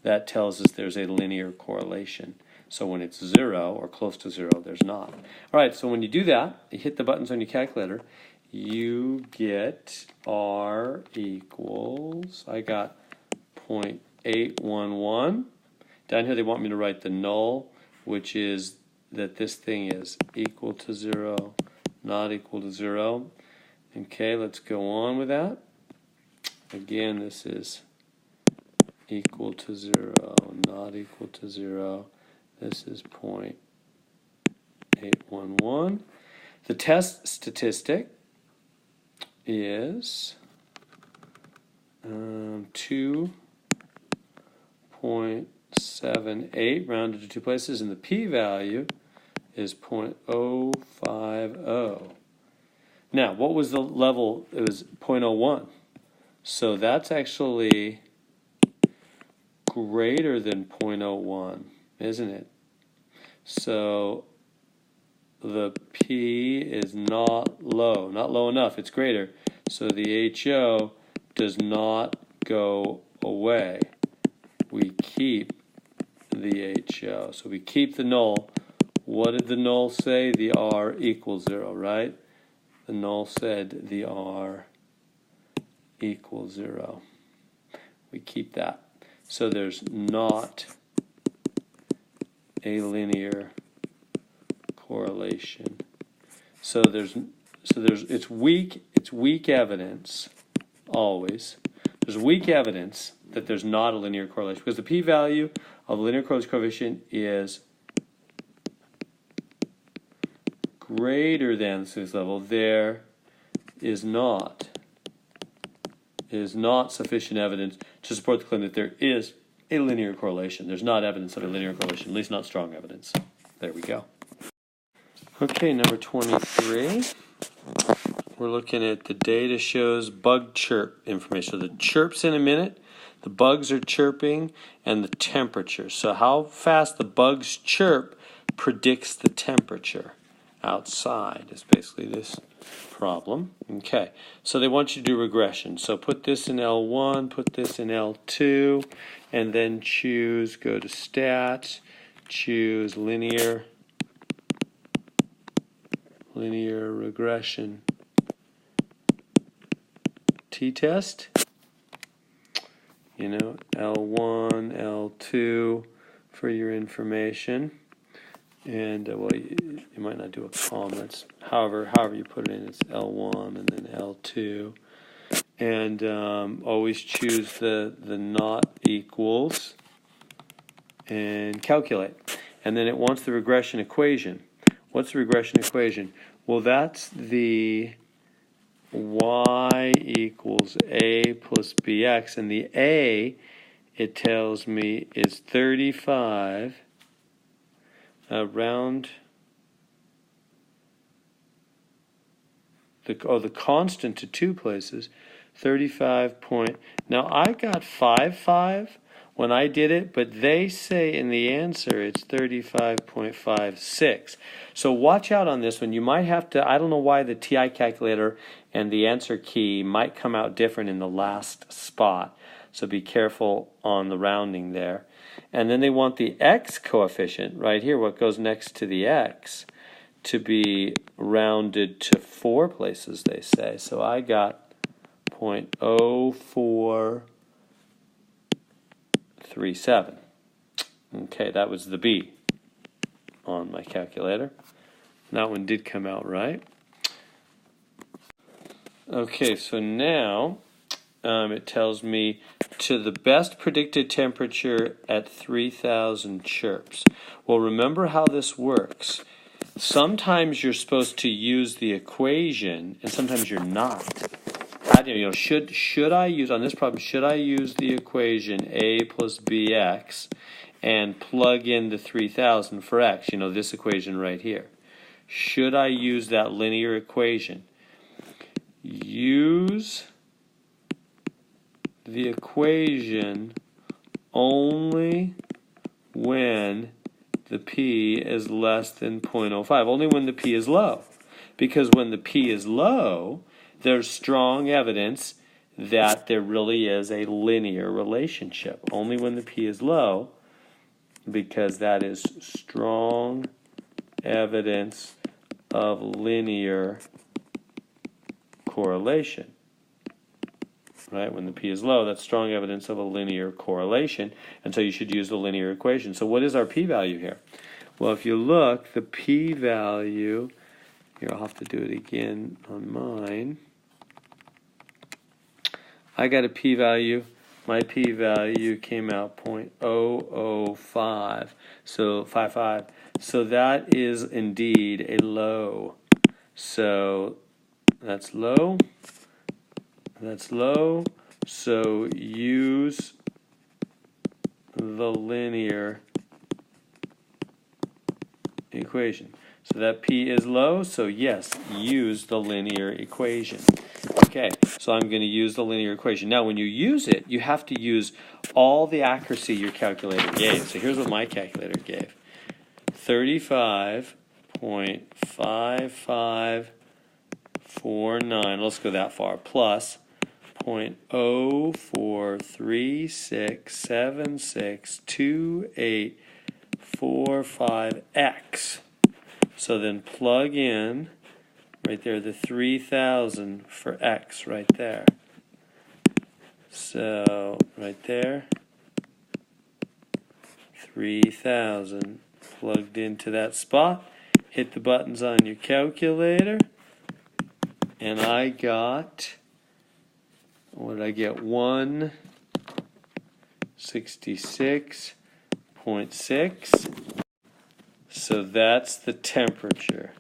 that tells us there's a linear correlation. So when it's 0 or close to 0, there's not. All right, so when you do that, you hit the buttons on your calculator, you get R equals, I got 0.811. Down here they want me to write the null, which is that this thing is equal to 0, not equal to 0. Okay, let's go on with that. Again, this is equal to 0, not equal to 0. This is 0.811. The test statistic is 2.7 0.078 rounded to two places, and the p-value is 0.050. Now, what was the level? It was 0.01. So that's actually greater than 0.01, isn't it? So the p is not low enough, it's greater. So the HO does not go away. We keep the HO. So we keep the null. What did the null say? The R equals 0, right? The null said the R equals 0. We keep that. So there's not a linear correlation. So it's weak evidence always. There's weak evidence that there's not a linear correlation because the p-value of linear correlation coefficient is greater than the sixth level. There is not sufficient evidence to support the claim that there is a linear correlation. There's not evidence of a linear correlation, at least not strong evidence. There we go. Okay, number 23. We're looking at the data shows bug chirp information. So the chirps in a minute, the bugs are chirping, and the temperature. So how fast the bugs chirp predicts the temperature outside is basically this problem. Okay, so they want you to do regression. So put this in L1, put this in L2, and then go to stats, choose linear regression t-test. L1, L2 for your information. And well, you might not do a column. That's however you put it in. It's L1 and then L2, and always choose the not equals and calculate. And then it wants the regression equation. What's the regression equation? Well, that's the y equals a plus bx, and the a, it tells me, is 35. Round the constant to two places, 35 point. Now I got 5.5 when I did it, but they say in the answer it's 35.56. So watch out on this one. You might have to, I don't know why the TI calculator and the answer key might come out different in the last spot. So be careful on the rounding there. And then they want the x coefficient right here, what goes next to the x, to be rounded to 4 places, they say. So I got 0.0437. Okay, that was the B on my calculator. That one did come out right. Okay, so now it tells me to the best predicted temperature at 3,000 chirps. Well, remember how this works. Sometimes you're supposed to use the equation, and sometimes you're not. Should I use, on this problem, should I use the equation a plus bx and plug in the 3,000 for x? This equation right here. Should I use that linear equation? Use the equation only when the p is less than 0.05, only when the p is low. Because when the p is low, there's strong evidence that there really is a linear relationship. Only when the p is low, because that is strong evidence of linear correlation. Right? When the p is low, that's strong evidence of a linear correlation, and so you should use the linear equation. So what is our p-value here? Well, if you look, the p-value, here I'll have to do it again on mine. I got a p-value. My p-value came out 0.005, so 55. So that is indeed a low. So that's low. That's low, so use the linear equation. So that P is low, so yes, use the linear equation. Okay, so I'm going to use the linear equation. Now, when you use it, you have to use all the accuracy your calculator gave. So here's what my calculator gave. 35.5549, let's go that far, plus 0.0436762845x. So then plug in right there the 3,000 for x right there. So right there, 3,000 plugged into that spot. Hit the buttons on your calculator, and I got, what did I get? 166.6. So that's the temperature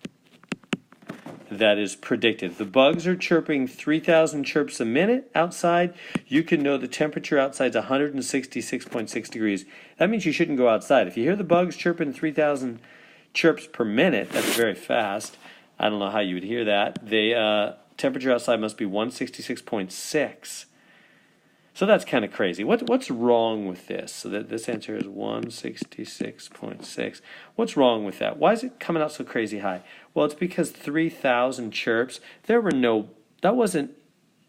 that is predicted. The bugs are chirping 3,000 chirps a minute outside. You can know the temperature outside is 166.6 degrees. That means you shouldn't go outside. If you hear the bugs chirping 3,000 chirps per minute, that's very fast. I don't know how you would hear that. The temperature outside must be 166.6. So that's kind of crazy. What's wrong with this? So that this answer is 166.6. What's wrong with that? Why is it coming out so crazy high? Well, it's because 3,000 chirps,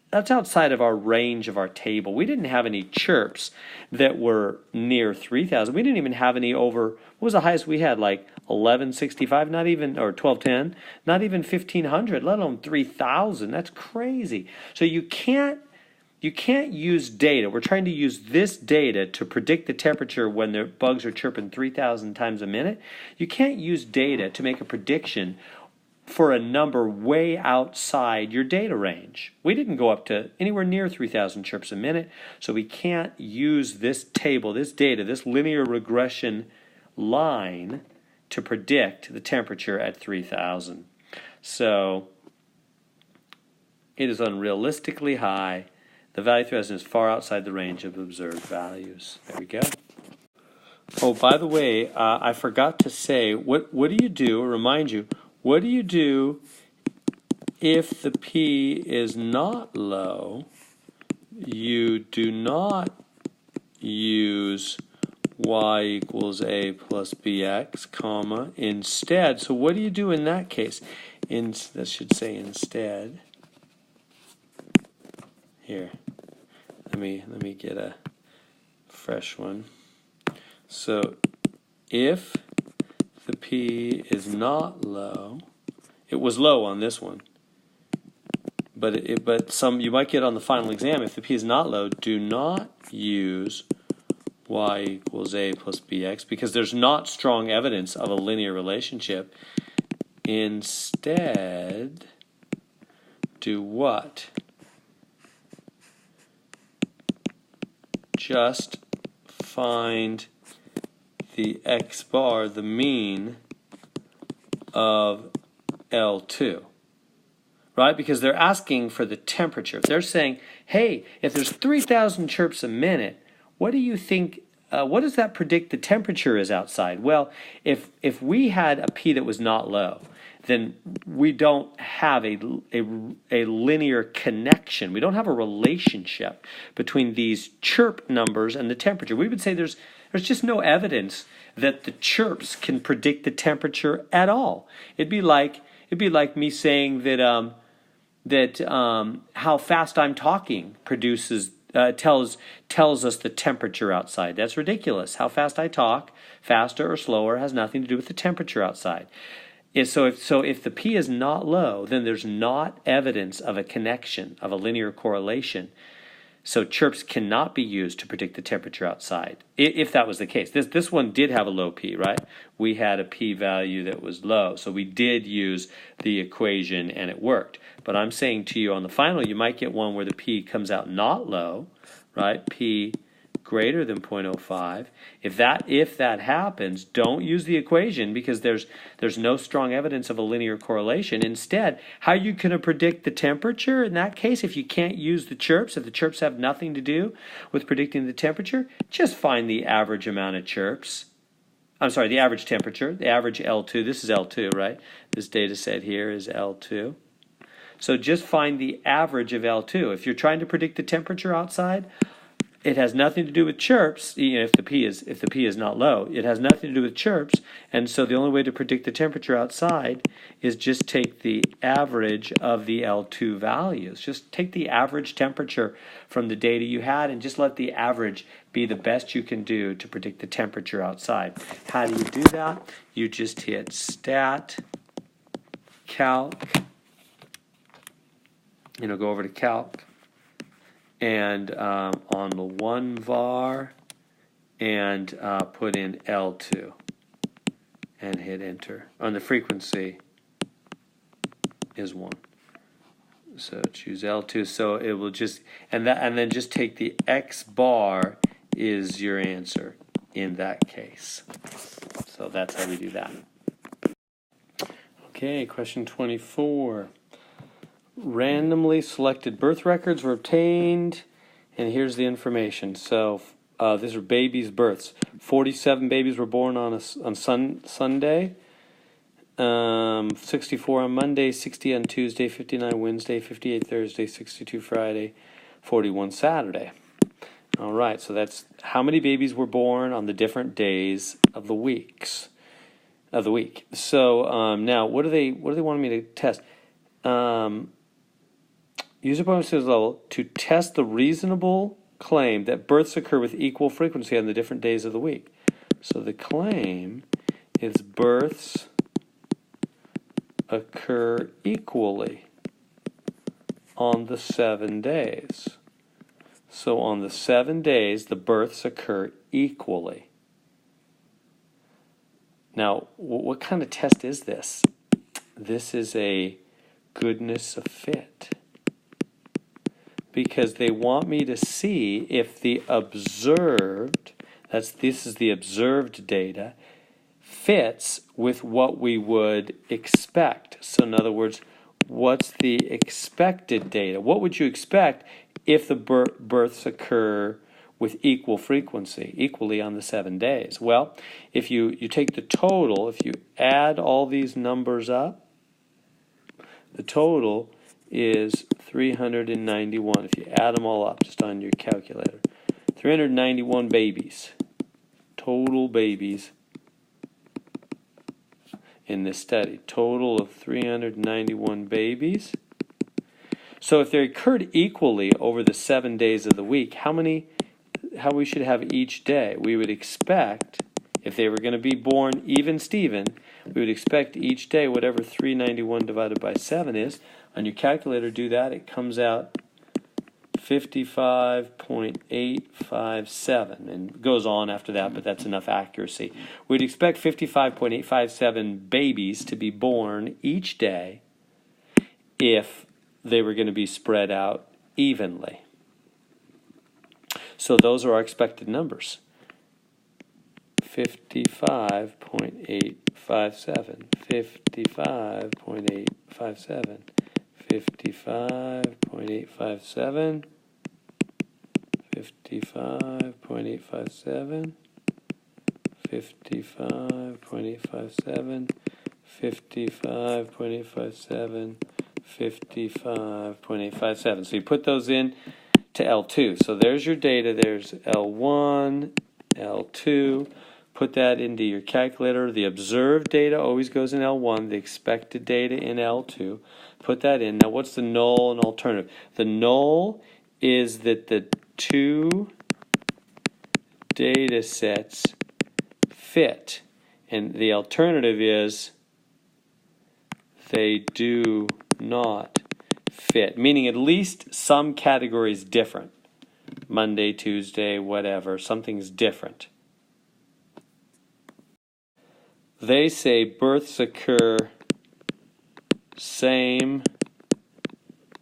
that's outside of our range of our table. We didn't have any chirps that were near 3,000. We didn't even have any over, what was the highest we had? Like 1165, not even, or 1210, not even 1,500, let alone 3,000. That's crazy. So you can't use data. We're trying to use this data to predict the temperature when the bugs are chirping 3,000 times a minute. You can't use data to make a prediction for a number way outside your data range. We didn't go up to anywhere near 3,000 chirps a minute, so we can't use this table, this data, this linear regression line to predict the temperature at 3,000. So it is unrealistically high. The value 3,000 is far outside the range of observed values. There we go. Oh, by the way, I forgot to say, what do you do, remind you, what do you do if the P is not low? You do not use y equals a plus bx, comma, instead. So what do you do in that case? That should say instead. Here, let me get a fresh one. So if the P is not low, it was low on this one, but some you might get on the final exam. If the P is not low, do not use y equals a plus bx because there's not strong evidence of a linear relationship. Instead, do what? Just find the x bar, the mean of L2, right? Because they're asking for the temperature. If they're saying, hey, if there's 3,000 chirps a minute, what do you think, what does that predict the temperature is outside? Well, if we had a P that was not low, then we don't have a linear connection. We don't have a relationship between these chirp numbers and the temperature. We would say there's just no evidence that the chirps can predict the temperature at all. It'd be like me saying that how fast I'm talking produces tells us the temperature outside. That's ridiculous. How fast I talk, faster or slower, has nothing to do with the temperature outside. So if the P is not low, then there's not evidence of a connection, of a linear correlation. So chirps cannot be used to predict the temperature outside, if that was the case. This one did have a low P, right? We had a P value that was low, so we did use the equation and it worked. But I'm saying to you on the final, you might get one where the P comes out not low, right? P greater than 0.05. If that happens, don't use the equation because there's no strong evidence of a linear correlation. Instead, how are you going to predict the temperature in that case if you can't use the chirps, if the chirps have nothing to do with predicting the temperature? Just find the average amount of chirps. I'm sorry, the average temperature, the average L2. This is L2, right? This data set here is L2. So just find the average of L2. If you're trying to predict the temperature outside, it has nothing to do with chirps. If the P is not low, it has nothing to do with chirps. And so the only way to predict the temperature outside is just take the average of the L2 values. Just take the average temperature from the data you had and just let the average be the best you can do to predict the temperature outside. How do you do that? You just hit stat, calc, go over to calc, and on the 1 var, and put in L2, and hit enter. On the frequency is 1. So choose L2. So it will just, and then just take the X bar is your answer in that case. So that's how we do that. Okay, question 24. Randomly selected birth records were obtained, and here's the information. So these are babies' births. 47 babies were born on Sunday, 64 on Monday, 60 on Tuesday, 59 Wednesday, 58 Thursday, 62 Friday, 41 Saturday. All right, so that's how many babies were born on the different days of the week. So now, what do they want me to test? Use a probability level to test the reasonable claim that births occur with equal frequency on the different days of the week. So the claim is births occur equally on the 7 days. So on the 7 days, the births occur equally. Now, what kind of test is this? This is a goodness of fit. Because they want me to see if the observed, this is the observed data, fits with what we would expect. So in other words, what's the expected data? What would you expect if the births occur with equal frequency, equally on the 7 days? Well, if you take the total, if you add all these numbers up, the total is 391. If you add them all up just on your calculator, 391 babies, total babies in this study. Total of 391 babies. So if they occurred equally over the 7 days of the week, how we should have each day? We would expect, if they were going to be born even Steven, we would expect each day whatever 391 divided by 7 is. On your calculator, do that. It comes out 55.857, and it goes on after that, but that's enough accuracy. We'd expect 55.857 babies to be born each day if they were going to be spread out evenly. So those are our expected numbers. 55.857, 55.857, 55.857, 55.857, 55.857, 55.857, 55.857. So you put those in to L2. So there's your data. There's L1, L2. Put that into your calculator. The observed data always goes in L1. The expected data in L2. Put that in. Now, what's the null and alternative? The null is that the two data sets fit. And the alternative is they do not fit, meaning at least some category is different. Monday, Tuesday, whatever, something's different. They say births occur same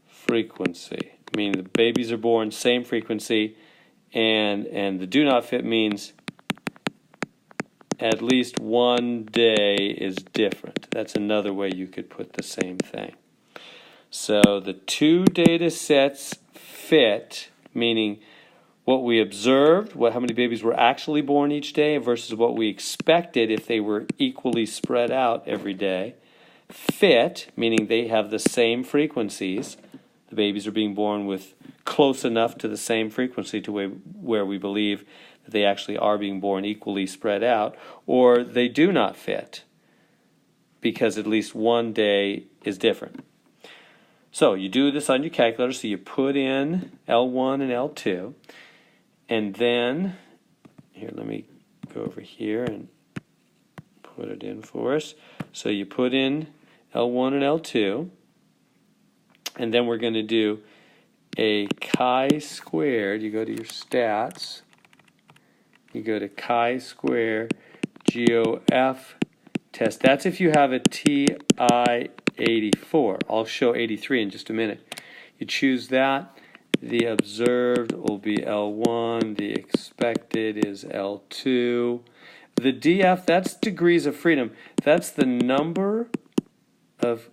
frequency, meaning the babies are born same frequency and the do not fit means at least one day is different. That's another way you could put the same thing. So the two data sets fit, meaning what we observed, how many babies were actually born each day versus what we expected if they were equally spread out every day. Fit, meaning they have the same frequencies. The babies are being born with close enough to the same frequency to where we believe that they actually are being born equally spread out, or they do not fit because at least one day is different. So you do this on your calculator, so you put in L1 and L2, and then, here, let me go over here and put it in for us. So you put in L1 and L2, and then we're going to do a chi-squared. You go to your stats, you go to chi-square GOF test. That's if you have a TI-84. I'll show 83 in just a minute. You choose that. The observed will be L1. The expected is L2. The DF, that's degrees of freedom. That's the number of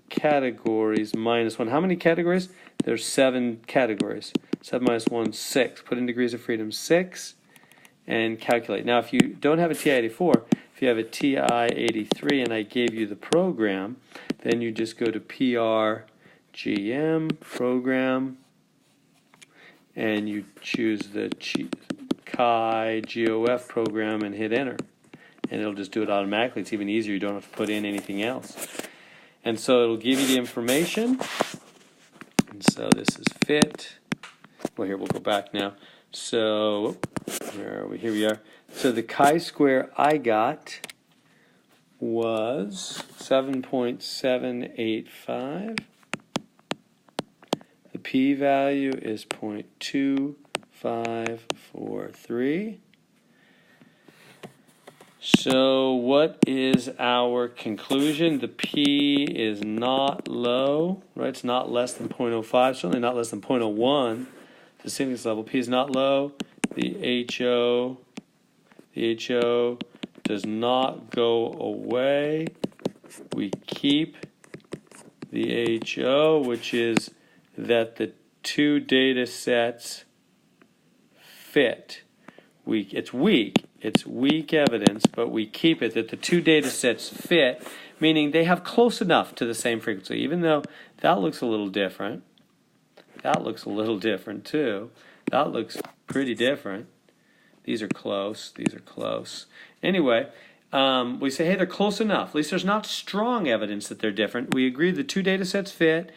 categories minus 1. How many categories? There's 7 categories. 7 minus 1, 6. Put in degrees of freedom 6 and calculate. Now, if you don't have a TI-84, if you have a TI-83 and I gave you the program, then you just go to PRGM, program, and you choose the chi-GOF program and hit enter. And it'll just do it automatically. It's even easier. You don't have to put in anything else. And so it'll give you the information. And so this is fit. Well, here, we'll go back now. So, where are we? Here we are. So the chi-square I got was 7.785. The p-value is 0.2543. So what is our conclusion? The p is not low, right? It's not less than 0.05, certainly not less than 0.01. The significance level, p is not low. The HO does not go away. We keep the HO, which is that the two data sets fit. It's weak evidence, but we keep it that the two data sets fit, meaning they have close enough to the same frequency, even though that looks a little different. That looks a little different too. That looks pretty different. These are close. These are close. Anyway, we say, hey, they're close enough. At least there's not strong evidence that they're different. We agree the two data sets fit.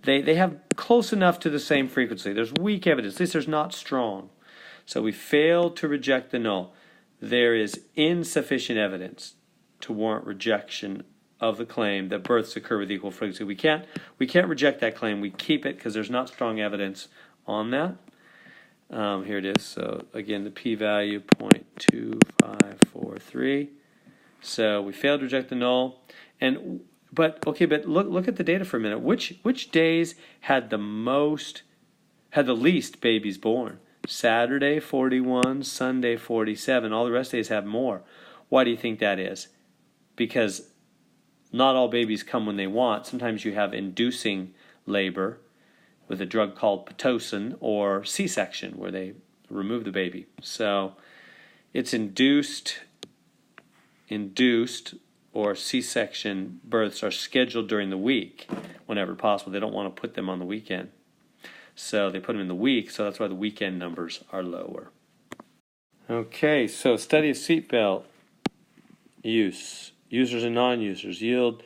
They have close enough to the same frequency. There's weak evidence. At least there's not strong. So we failed to reject the null. There is insufficient evidence to warrant rejection of the claim that births occur with equal frequency. We can't reject that claim. We keep it because there's not strong evidence on that. Here it is. So again, the p-value 0.2543. So we failed to reject the null. But look at the data for a minute. Which days had the least babies born? Saturday 41, Sunday 47. All the rest of days have more. Why do you think that is? Because not all babies come when they want. Sometimes you have inducing labor with a drug called Pitocin, or C-section, where they remove the baby. So it's induced, or C-section births are scheduled during the week whenever possible. They don't want to put them on the weekend. So they put them in the week, so that's why the weekend numbers are lower. Okay, so study of seatbelt use. Users and non-users yield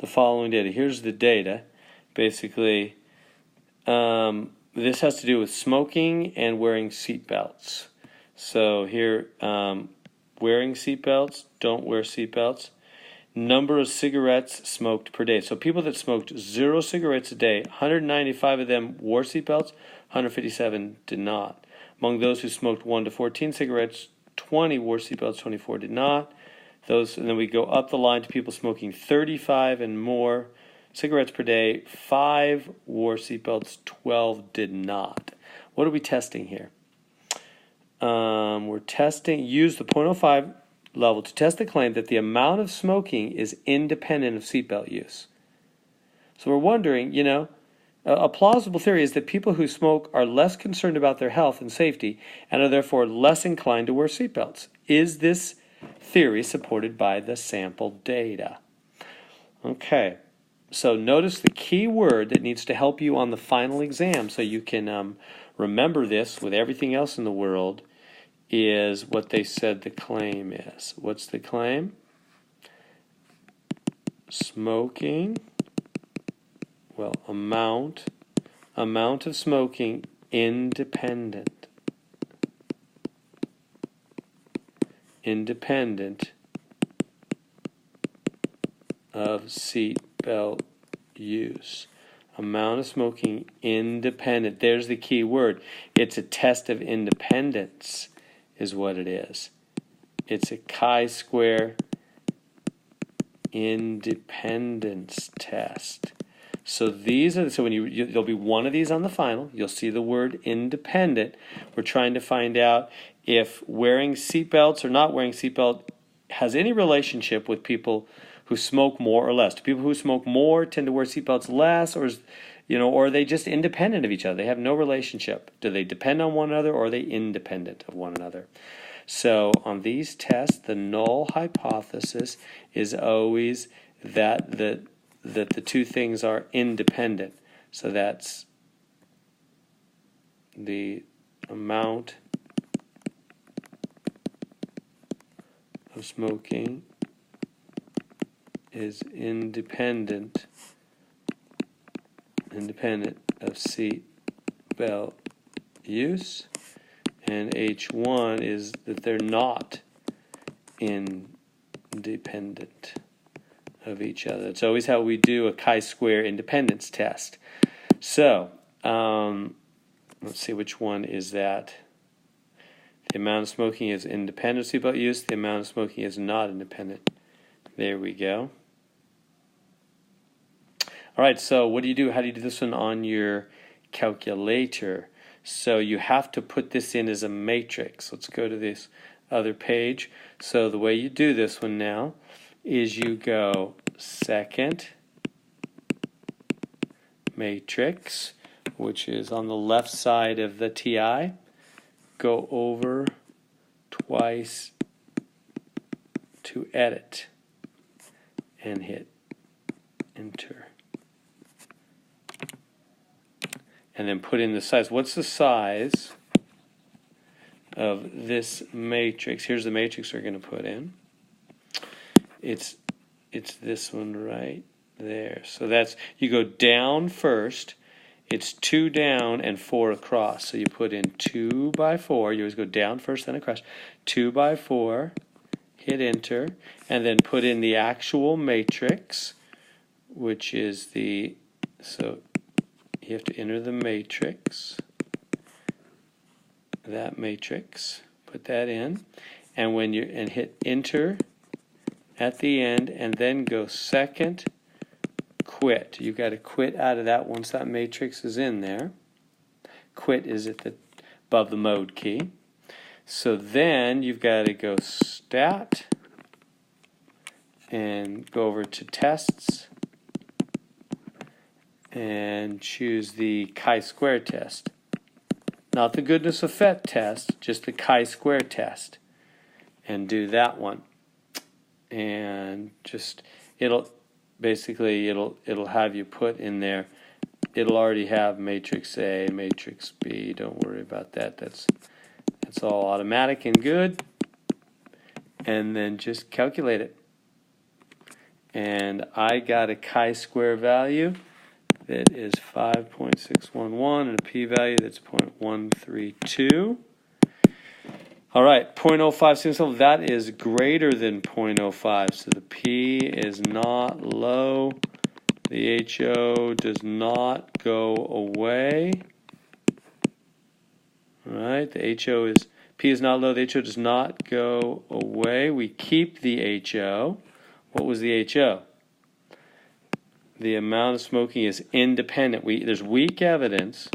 the following data. Here's the data. Basically, this has to do with smoking and wearing seatbelts. So here, wearing seatbelts, don't wear seatbelts. Number of cigarettes smoked per day. So people that smoked 0 cigarettes a day, 195 of them wore seatbelts, 157 did not. Among those who smoked 1 to 14 cigarettes, 20 wore seatbelts, 24 did not. And then we go up the line to people smoking 35 and more cigarettes per day, 5 wore seatbelts, 12 did not. What are we testing here? we're testing, use the 0.05 level to test the claim that the amount of smoking is independent of seatbelt use. So we're wondering, you know, a plausible theory is that people who smoke are less concerned about their health and safety and are therefore less inclined to wear seatbelts. Is this theory supported by the sample data? Okay, so notice the key word that needs to help you on the final exam so you can remember this with everything else in the world is what they said the claim is. What's the claim? Smoking, well, amount of smoking independent of seat belt use. Amount of smoking independent. There's the key word. It's a test of independence is what it is. It's a chi-square independence test. So these are, so when there'll be one of these on the final. You'll see the word independent. We're trying to find out if wearing seatbelts or not wearing seatbelt has any relationship with people who smoke more or less. Do people who smoke more tend to wear seatbelts less, or or are they just independent of each other? They have no relationship. Do they depend on one another, or are they independent of one another? So on these tests, the null hypothesis is always that the two things are independent. So that's the amount of smoking is independent of seat belt use, and H1 is that they're not independent of each other. It's always how we do a chi-square independence test. So let's see which one is that. The amount of smoking is independent of seatbelt use. The amount of smoking is not independent. There we go. All right, so what do you do? How do you do this one on your calculator? So you have to put this in as a matrix. Let's go to this other page. So the way you do this one now is you go second matrix, which is on the left side of the TI. Go over twice to edit and hit enter. And then put in the size. What's the size of this matrix? Here's the matrix we're going to put in. It's this one right there. So that's, you go down first. It's 2 down and 4 across. So you put in 2 by 4. You always go down first, then across. 2 by 4. Hit enter. And then put in the actual matrix, which is the, so you have to enter the matrix, that matrix, put that in, and when you and hit enter at the end, and then go second quit. You've got to quit out of that once that matrix is in there. Quit is at the above the mode key. So then you've got to go stat and go over to tests and choose the chi-square test. Not the goodness of phet test, just the chi-square test. And do that one. And just, it'll have you put in there, it'll already have matrix A, matrix B, don't worry about that. That's all automatic and good. And then just calculate it. And I got a chi-square value that is 5.611 and a p-value that's 0.132. All right, 0.05 seems level, that is greater than 0.05, so the p is not low, the HO does not go away. All right, the HO is, p is not low, the HO does not go away. We keep the HO. What was the HO? The amount of smoking is independent. There's weak evidence.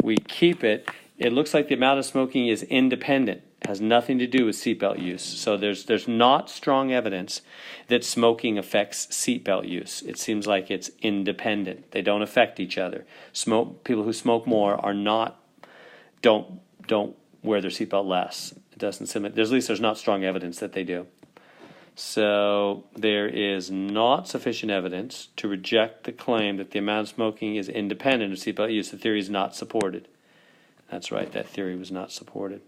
We keep it. it looks like the amount of smoking is independent, has nothing to do with seatbelt use. So there's not strong evidence that smoking affects seatbelt use. It seems like it's independent. They don't affect each other. People who smoke more don't wear their seatbelt less. It doesn't seem like, there's not strong evidence that they do. So there is not sufficient evidence to reject the claim that the amount of smoking is independent of seatbelt use. The theory is not supported. That's right, that theory was not supported.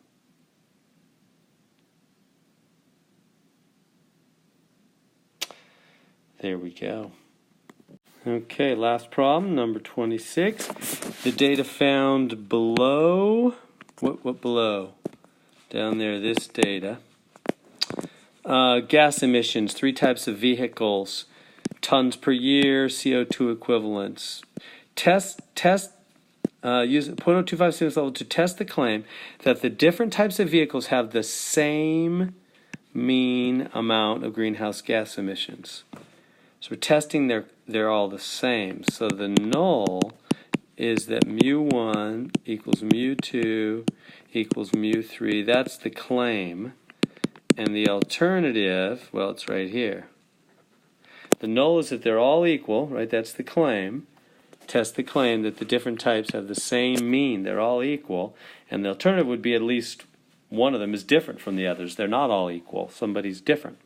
There we go. Okay, last problem, number 26. The data found below, what below? Down there, this data. Gas emissions, 3 types of vehicles, tons per year, CO2 equivalents. Use 0.025 students level to test the claim that the different types of vehicles have the same mean amount of greenhouse gas emissions. So we're testing they're all the same. So the null is that mu1 equals mu2 equals mu3. That's the claim. And the alternative, well, it's right here. The null is that they're all equal, right? That's the claim. Test the claim that the different types have the same mean. They're all equal. And the alternative would be at least one of them is different from the others. They're not all equal. Somebody's different.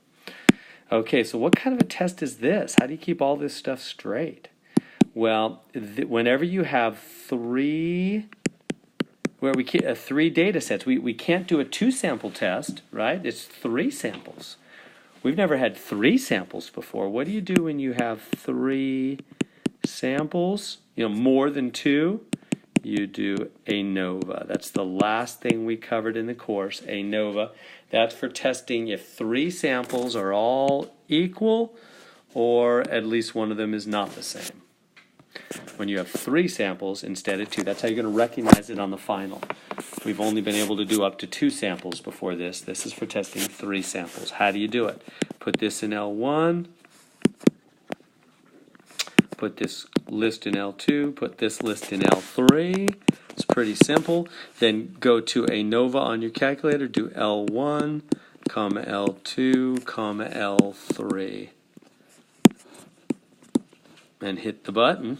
Okay, so what kind of a test is this? How do you keep all this stuff straight? Well, whenever you have three data sets, we can't do a 2-sample test, right? It's 3 samples. We've never had 3 samples before. What do you do when you have 3 samples? More than 2? You do ANOVA. That's the last thing we covered in the course, ANOVA. That's for testing if 3 samples are all equal or at least one of them is not the same. When you have 3 samples instead of 2, that's how you're going to recognize it on the final. We've only been able to do up to 2 samples before this. This is for testing 3 samples. How do you do it? Put this in L1. Put this list in L2, put this list in L3. It's pretty simple. Then go to ANOVA on your calculator, do L1, comma L2, comma L3. And hit the button,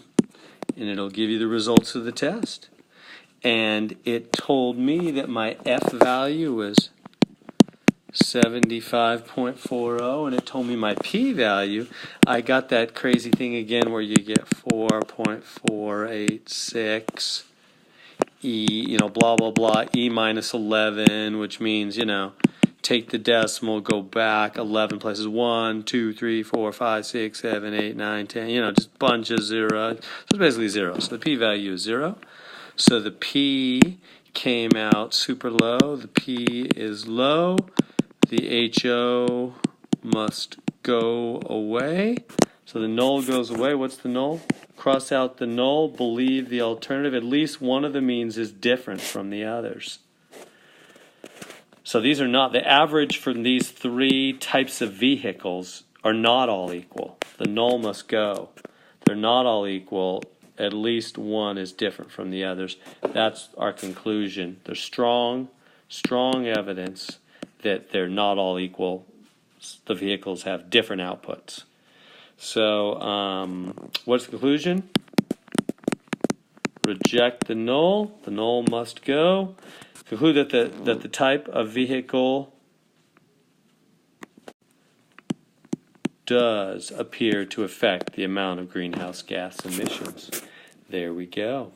and it'll give you the results of the test. And it told me that my F value was 75.40, and it told me my P value. I got that crazy thing again where you get 4.486 E, blah, blah, blah, E minus 11, which means, take the decimal, go back 11 places, 1, 2, 3, 4, 5, 6, 7, 8, 9, 10, just bunch of zeros. So it's basically 0. So the P value is 0. So the P came out super low. The P is low. The HO must go away. So the null goes away. What's the null? Cross out the null, believe the alternative. At least one of the means is different from the others. So these are not, the average from these 3 types of vehicles are not all equal. The null must go. They're not all equal. At least one is different from the others. That's our conclusion. There's strong evidence that they're not all equal. The vehicles have different outputs. So what's the conclusion? Reject the null. The null must go. Conclude that the type of vehicle does appear to affect the amount of greenhouse gas emissions. There we go.